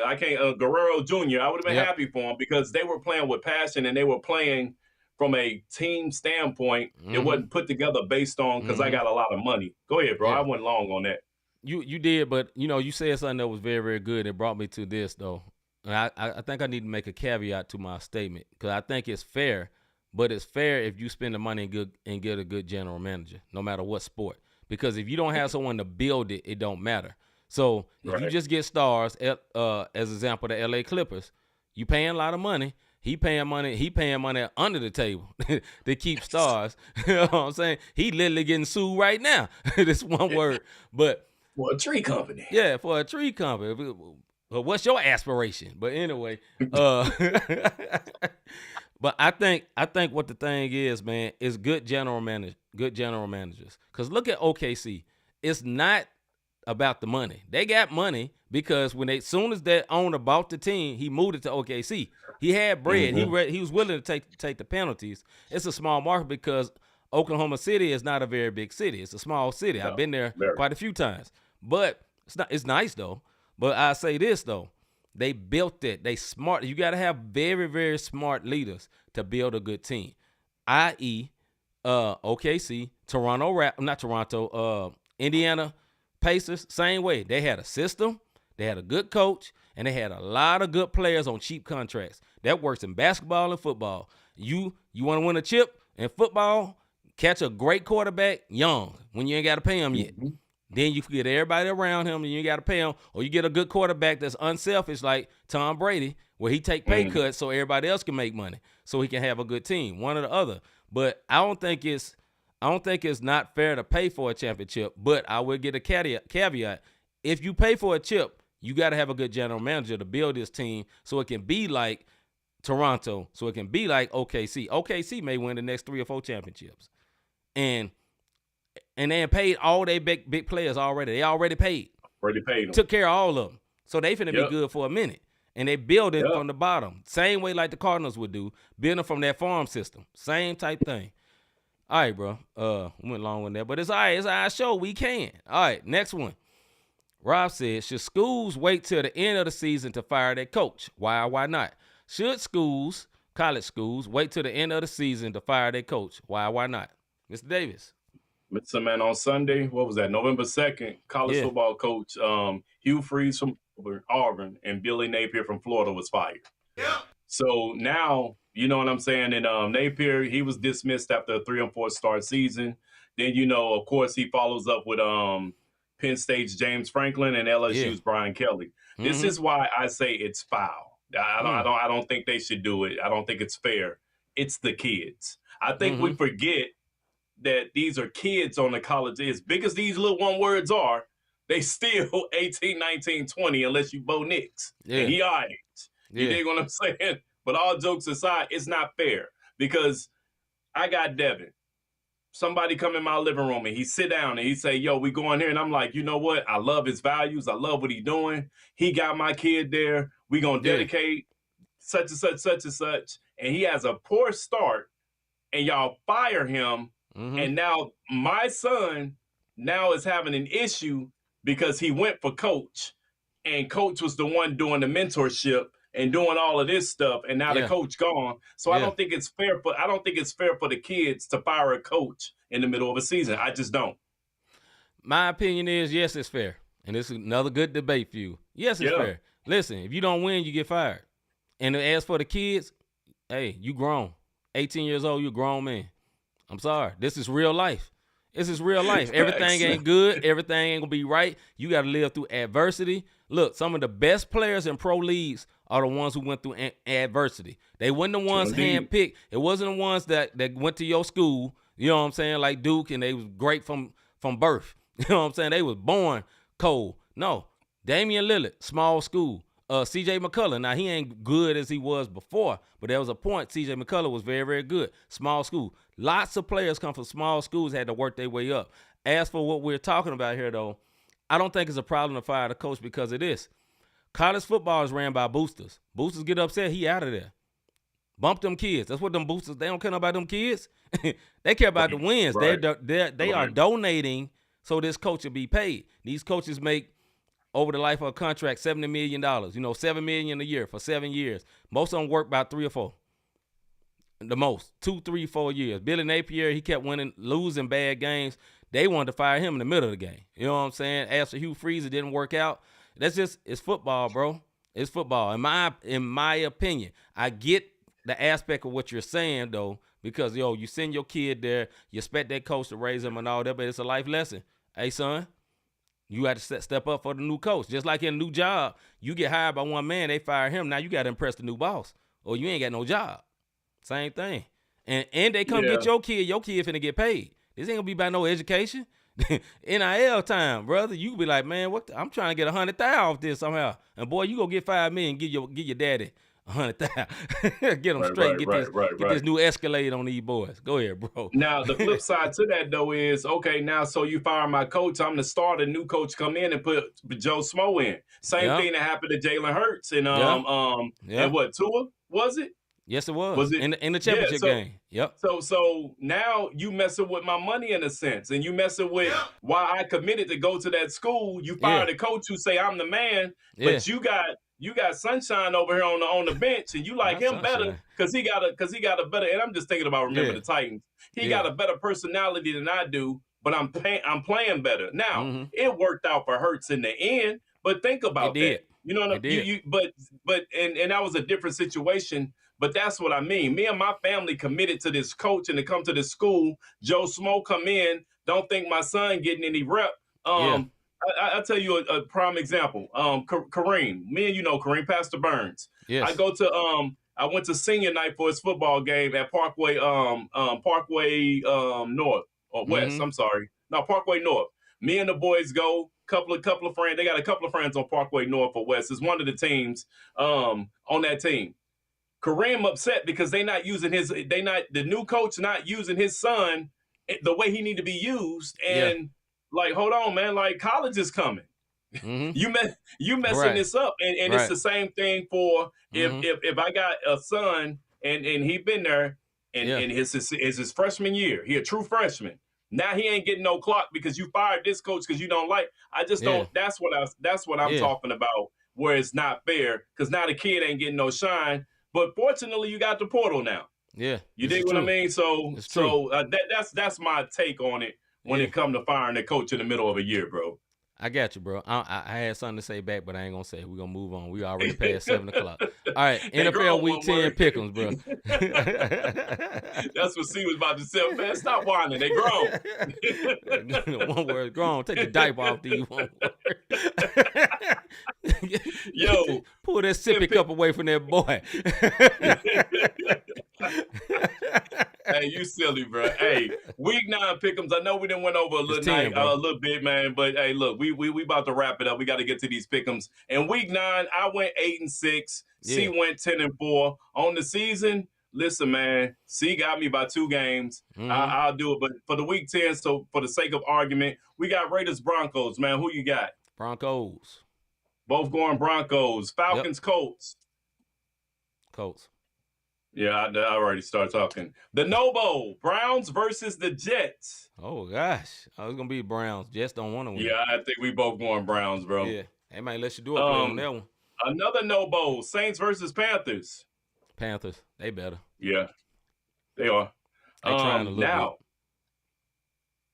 Guerrero Jr. I would have been happy for him because they were playing with passion and they were playing from a team standpoint. It wasn't put together based on because I got a lot of money. Go ahead, bro. I went long on that. You did, but you said something that was very, very good. It brought me to this though. And I think I need to make a caveat to my statement because I think it's fair, but it's fair if you spend the money and get a good general manager, no matter what sport. Because if you don't have someone to build it, it don't matter. So if you just get stars, as example, the LA Clippers, you paying a lot of money. He paying money under the table to keep stars. You know what I'm saying? He literally getting sued right now. This one word. But for a tree company. Yeah, for a tree company. But what's your aspiration? But anyway, but I think what the thing is, man, is good general managers. Because look at OKC. It's not about the money. They got money because soon as that owner bought the team, he moved it to OKC. He had bread. He was willing to take the penalties. It's a small market because Oklahoma City is not a very big city. It's a small city. I've been there quite a few times. But it's nice though. But I say this though. They built it. They smart. You got to have very, very smart leaders to build a good team. I.e., OKC, Indiana Pacers, same way. They had a system, they had a good coach, and they had a lot of good players on cheap contracts. That works in basketball and football. You want to win a chip in football, catch a great quarterback young when you ain't got to pay him yet. Then you get everybody around him and you ain't got to pay him. Or you get a good quarterback that's unselfish like Tom Brady, where he take pay cuts so everybody else can make money, so he can have a good team, one or the other. But I don't think it's not fair to pay for a championship, but I will get a caveat. If you pay for a chip, you got to have a good general manager to build this team so it can be like Toronto, so it can be like OKC. OKC may win the next 3 or 4 championships, and they paid all their big players already. They already paid. Already paid them. Took care of all of them, so they finna be good for a minute. And they build it from the bottom, same way like the Cardinals would do, building from that farm system, same type thing. All right, bro. Went long with that, but it's all right. It's our show. We can. All right, next one. Rob said, should schools wait till the end of the season to fire their coach? Why or why not? Should schools, college schools, wait till the end of the season to fire their coach? Why or why not? Mr. Davis. Mr. Man, on Sunday, what was that? November 2nd, college football coach Hugh Freeze from Auburn and Billy Napier from Florida was fired. Yeah. So now, you know what I'm saying? And Napier, he was dismissed after a 3-4 start season. Then, you know, of course, he follows up with Penn State's James Franklin and LSU's Brian Kelly. This is why I say it's foul. I don't think they should do it. I don't think it's fair. It's the kids. I think we forget that these are kids on the college. As big as these little one words are, they still 18, 19, 20, unless you Bo Nix. Yeah. And he our age. You dig what I'm saying? But all jokes aside, it's not fair because I got Devin. Somebody come in my living room and he sit down and he say, yo, we going here. And I'm like, you know what? I love his values. I love what he doing. He got my kid there. We going to dedicate such and such, such and such. And he has a poor start and y'all fire him. And now my son now is having an issue because he went for coach and coach was the one doing the mentorship and doing all of this stuff, and now the coach gone. So I don't think it's fair for the kids to fire a coach in the middle of a season. I just don't. My opinion is yes, it's fair. And this is another good debate for you. Yes, it's fair. Listen, if you don't win, you get fired. And as for the kids, hey, you grown. 18 years old, you a grown man. I'm sorry. This is real life. This is real life. Everything ain't good. Everything ain't going to be right. You got to live through adversity. Look, some of the best players in pro leagues are the ones who went through adversity. They weren't the ones handpicked. It wasn't the ones that went to your school, you know what I'm saying, like Duke, and they was great from birth. You know what I'm saying? They was born cold. No. Damian Lillard, small school. C.J. McCullough, now he ain't good as he was before, but there was a point C.J. McCullough was very, very good. Small school. Lots of players come from small schools, had to work their way up. As for what we're talking about here, though, I don't think it's a problem to fire the coach because of this. College football is ran by boosters. Boosters get upset, he out of there. Bump them kids. That's what them boosters, they don't care about them kids. They care about the wins. They are donating so this coach will be paid. These coaches make, over the life of a contract, $70 million. You know, $7 million a year for 7 years. Most of them work about 3 or 4. The most. 2, 3, 4 years. Billy Napier, he kept losing bad games. They wanted to fire him in the middle of the game. You know what I'm saying? As for Hugh Freeze, it didn't work out. It's football, bro. It's football. In my opinion, I get the aspect of what you're saying, though, because, you send your kid there, you expect that coach to raise him and all that, but it's a life lesson. Hey, son, you got to step up for the new coach. Just like in a new job, you get hired by one man, they fire him. Now you got to impress the new boss, or you ain't got no job. Same thing. And they come get your kid finna get paid. This ain't gonna be about no education. NIL time, brother. You be like, man, I'm trying to get 100,000 off this somehow. And boy, you go get $5 million, give your daddy 100,000. Get them straight. Get this new Escalade on these boys. Go ahead, bro. Now the flip side to that though is, okay, now so you fire my coach, I'm to start a new coach come in and put Joe Smo in. Same thing that happened to Jalen Hurts and and what, Tua was it? Yes, it was. Was it in the championship game? Yep. So now you messing with my money in a sense, and you messing with why I committed to go to that school. You fired a coach who say I'm the man, but you got Sunshine over here on the bench, and you like him better because he got a better. And I'm just thinking about the Titans. He got a better personality than I do, but I'm playing better. Now it worked out for Hurts in the end, but think about that. You know what I mean? But that was a different situation. But that's what I mean. Me and my family committed to this coach and to come to this school. Joe Smo come in. Don't think my son getting any rep. I'll tell you a prime example. Kareem. Me and Kareem, Pastor Burns. Yes. I went to senior night for his football game at Parkway North or West. I'm sorry. No, Parkway North. Me and the boys go. Couple of friends. They got a couple of friends on Parkway North or West. It's one of the teams on that team. Kareem upset because the new coach not using his son the way he need to be used. And like, hold on, man, like college is coming. Mm-hmm. You messing this up. And it's the same thing for if I got a son and he been there and his freshman year, he a true freshman. Now he ain't getting no clock because you fired this coach because you don't like. I just don't. That's what I'm talking about. Where it's not fair because now the kid ain't getting no shine. But fortunately, you got the portal now. Yeah, you dig what I mean? So that's my take on it when it come to firing a coach in the middle of a year, bro. I got you, bro. I had something to say back, but I ain't gonna say it. We're gonna move on. We already past 7 o'clock. All right, NFL Week 10 pick'ems, bro. That's what C was about to say. Man, stop whining. They grown. One word, grown. Take your diaper off the one word. Yo, pull that sippy cup away from that boy. Hey, you silly, bro. Hey, week 9 pick'ems. I know we didn't went over a little bit, man. But hey, look, we about to wrap it up. We got to get to these pick'ems. And week 9, I went 8-6. C went 10-4 on the season. Listen, man, C got me by 2 games. I'll do it. But for the week 10, so for the sake of argument, we got Raiders Broncos, man. Who you got? Broncos. Both going Broncos. Falcons, Colts. Colts. Yeah, I already started talking. The Nobo, Browns versus the Jets. Oh, gosh. Oh, it's going to be Browns. Jets don't want to win. Yeah, I think we both going Browns, bro. Yeah. They might let you do a play on that one. Another Nobo, Saints versus Panthers. Panthers. They better. Yeah, they are. They trying to look now,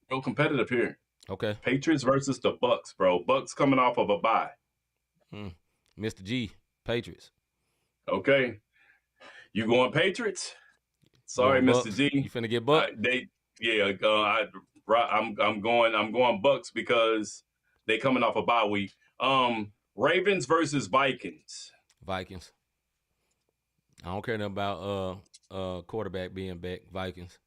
real competitive here. Okay. Patriots versus the Bucks, bro. Bucks coming off of a bye. Mr. G, Patriots. Okay. You going Patriots? Sorry, Mr. G. You finna get Bucks? I'm going Bucks because they coming off a bye week. Ravens versus Vikings. Vikings. I don't care nothing about quarterback being back. Vikings.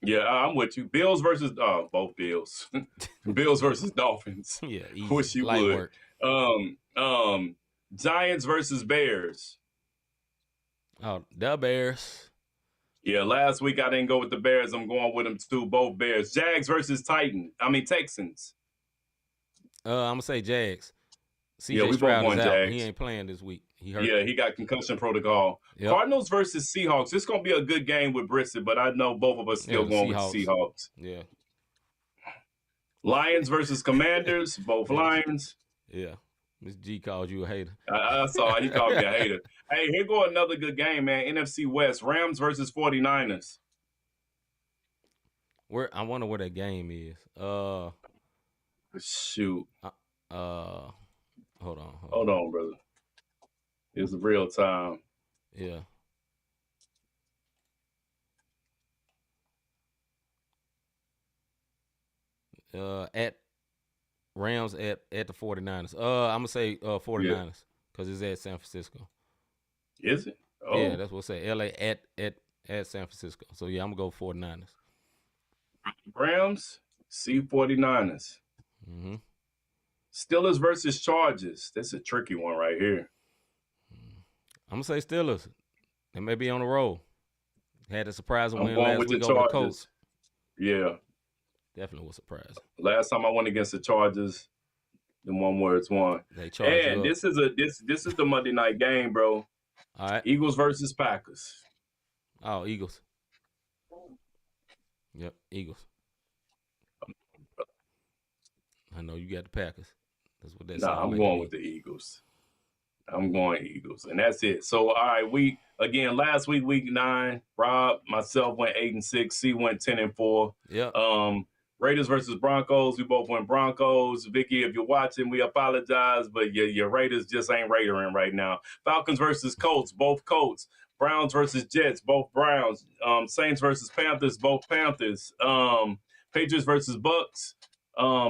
Yeah, I'm with you. Bills versus both Bills. Bills versus Dolphins. Yeah, easy. Wish you Light would. Work. Giants versus Bears. Oh, the Bears. Yeah, last week I didn't go with the Bears. I'm going with them too. Both Bears. Jags versus Texans. I'm gonna say Jags. Yeah, CJ we both Stroud going is out. Jags. He ain't playing this week. He hurt. Yeah, he got concussion protocol. Yep. Cardinals versus Seahawks. It's gonna be a good game with Brissett, but I know both of us still going with Seahawks. Yeah. Lions versus Commanders. Both Lions. Yeah. Miss G called you a hater. I saw he called me a hater. Hey, here go another good game, man. NFC West. Rams versus 49ers. I wonder where that game is. Shoot. Hold on, brother. It's real time. Yeah. At Rams at the 49ers. I'm gonna say 49ers because it's at San Francisco. Is it? Oh. Yeah, that's what I say. LA at San Francisco. So yeah, I'm gonna go 49ers. Rams, C-49ers. Mm-hmm. Steelers versus Chargers. That's a tricky one right here. I'm gonna say Steelers. They may be on the roll. Had a surprising win going last with week the over the Chargers. Colts. Yeah. Definitely was surprising. Last time I went against the Chargers, the one where it's won. And this is the Monday night game, bro. All right. Eagles versus Packers. Oh, Eagles. Yep, Eagles. I know you got the Packers. That's what that's. I'm going with the Eagles. I'm going Eagles, and that's it. So, all right, last week, week 9, Rob, myself went 8-6. C went 10-4. Yeah. Raiders versus Broncos. We both went Broncos. Vicky, if you're watching, we apologize, but your Raiders just ain't Raidering right now. Falcons versus Colts. Both Colts. Browns versus Jets. Both Browns. Saints versus Panthers. Both Panthers. Patriots versus Bucks.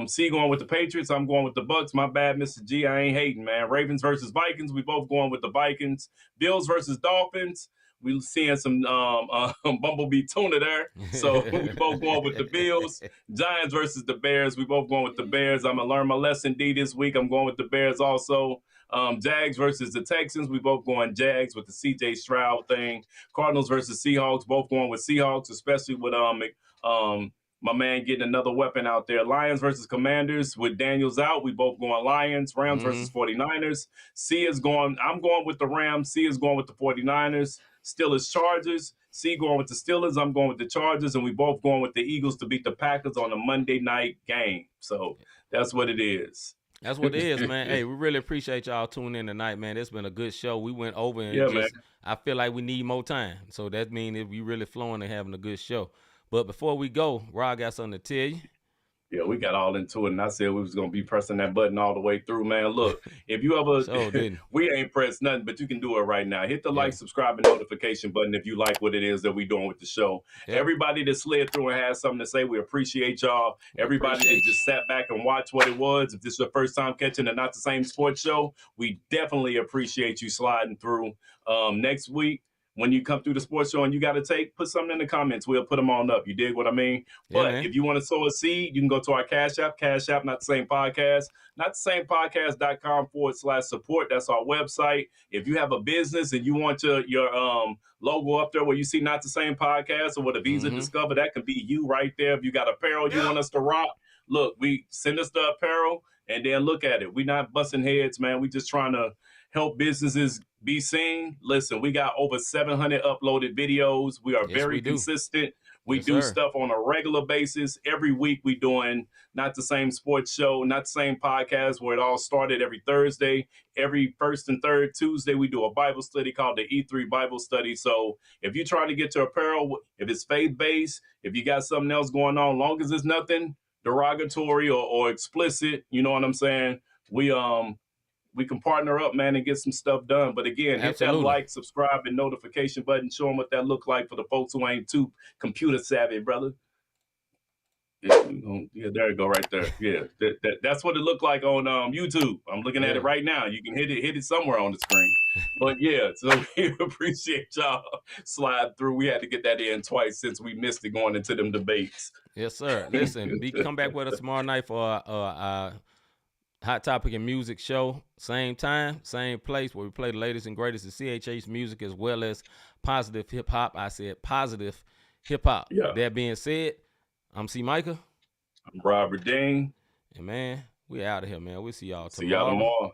C going with the Patriots. I'm going with the Bucks. My bad, Mr. G. I ain't hating, man. Ravens versus Vikings. We both going with the Vikings. Bills versus Dolphins. We seeing some Bumblebee tuna there. So we both going with the Bills. Giants versus the Bears. We both going with the Bears. I'm going to learn my lesson D this week. I'm going with the Bears also. Jags versus the Texans. We both going Jags with the CJ Stroud thing. Cardinals versus Seahawks. Both going with Seahawks, especially with my man getting another weapon out there. Lions versus Commanders. With Daniels out, we both going Lions. Rams versus 49ers. I'm going with the Rams. C is going with the 49ers. Steelers Chargers. C going with the Steelers. I'm going with the Chargers. And we both going with the Eagles to beat the Packers on a Monday night game. So that's what it is. That's what it is, man. Hey, we really appreciate y'all tuning in tonight, man. It's been a good show. We went over and man. I feel like we need more time. So that means that we really flowing and having a good show. But before we go, Rod got something to tell you. Yeah, we got all into it, and I said we was going to be pressing that button all the way through, man. Look, if you ever, we ain't pressed nothing, but you can do it right now. Hit the like, subscribe, and notification button if you like what it is that we doing with the show. Yeah. Everybody that slid through and has something to say, we appreciate y'all. Everybody that just sat back and watched what it was, if this is your first time catching the Not the Same Sports Show, we definitely appreciate you sliding through. Next week, when you come through the sports show and you got to put something in the comments, we'll put them on up. You dig what I mean? But if you want to sow a seed, you can go to our Cash App, Not the Same Podcast, notthesamepodcast.com/support. That's our website. If you have a business and you want your logo up there where you see Not the Same Podcast or what a Visa Discover, that can be you right there. If you got apparel you want us to rock, look, we send us the apparel and then look at it. We're not busting heads, man. We just trying to help businesses be seen. Listen, we got over 700 uploaded videos. We are very consistent. We do stuff on a regular basis. Every week we doing Not the Same Sports Show, Not the Same Podcast, where it all started every Thursday. Every first and third Tuesday, we do a Bible study called the E3 Bible Study. So if you're trying to get to apparel, if it's faith-based, if you got something else going on, long as it's nothing derogatory or explicit, you know what I'm saying? We can partner up, man, and get some stuff done. But again, hit that like, subscribe, and notification button. Show them what that look like for the folks who ain't too computer savvy, brother. Yeah, there you go, right there. Yeah, that's what it looked like on YouTube. I'm looking at it right now. You can hit it somewhere on the screen. But yeah, so we appreciate y'all slide through. We had to get that in twice since we missed it going into them debates. Yes, sir. Listen, come back with us tomorrow night for our Hot Topic and Music show. Same time, same place, where we play the latest and greatest of CHH music as well as positive hip hop. I said positive hip hop. Yeah. That being said, I'm C-Micah. I'm Robert Dean. And man, we out of here, man. We'll see y'all tomorrow. See y'all tomorrow.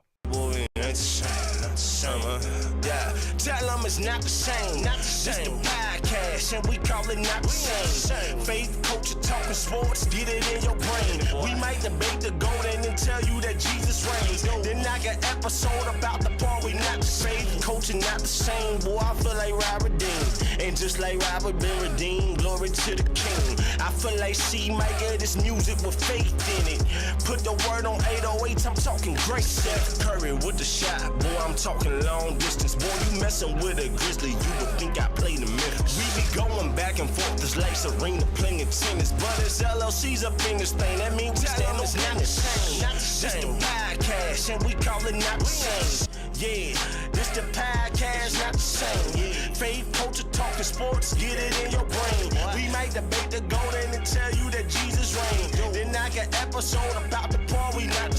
Tell them it's not the same. This the podcast, and we call it Not the Same. Faith, culture, talking sports, get it in your brain. We might debate the golden and tell you that Jesus reigns. Then knock an episode about the part we not the same. Culture not the same, boy, I feel like Robert Dean. And just like Robert been redeemed, glory to the King. I feel like C-Micah, this music with faith in it. Put the word on 808, I'm talking great Steph Curry with the shot, boy, I'm talking long distance. Boy, you messing with a Grizzly, you would think I played in Memphis. We be going back and forth, it's like Serena playing tennis. But it's LLC's up in this thing, that means we stand on not the same. This the podcast, and we call it Not the Same. Yeah, this the podcast, not the same. Yeah. Faith, culture, talking sports, get it in your brain. We might debate the golden and tell you that Jesus reigns. Then knock an episode about the part we not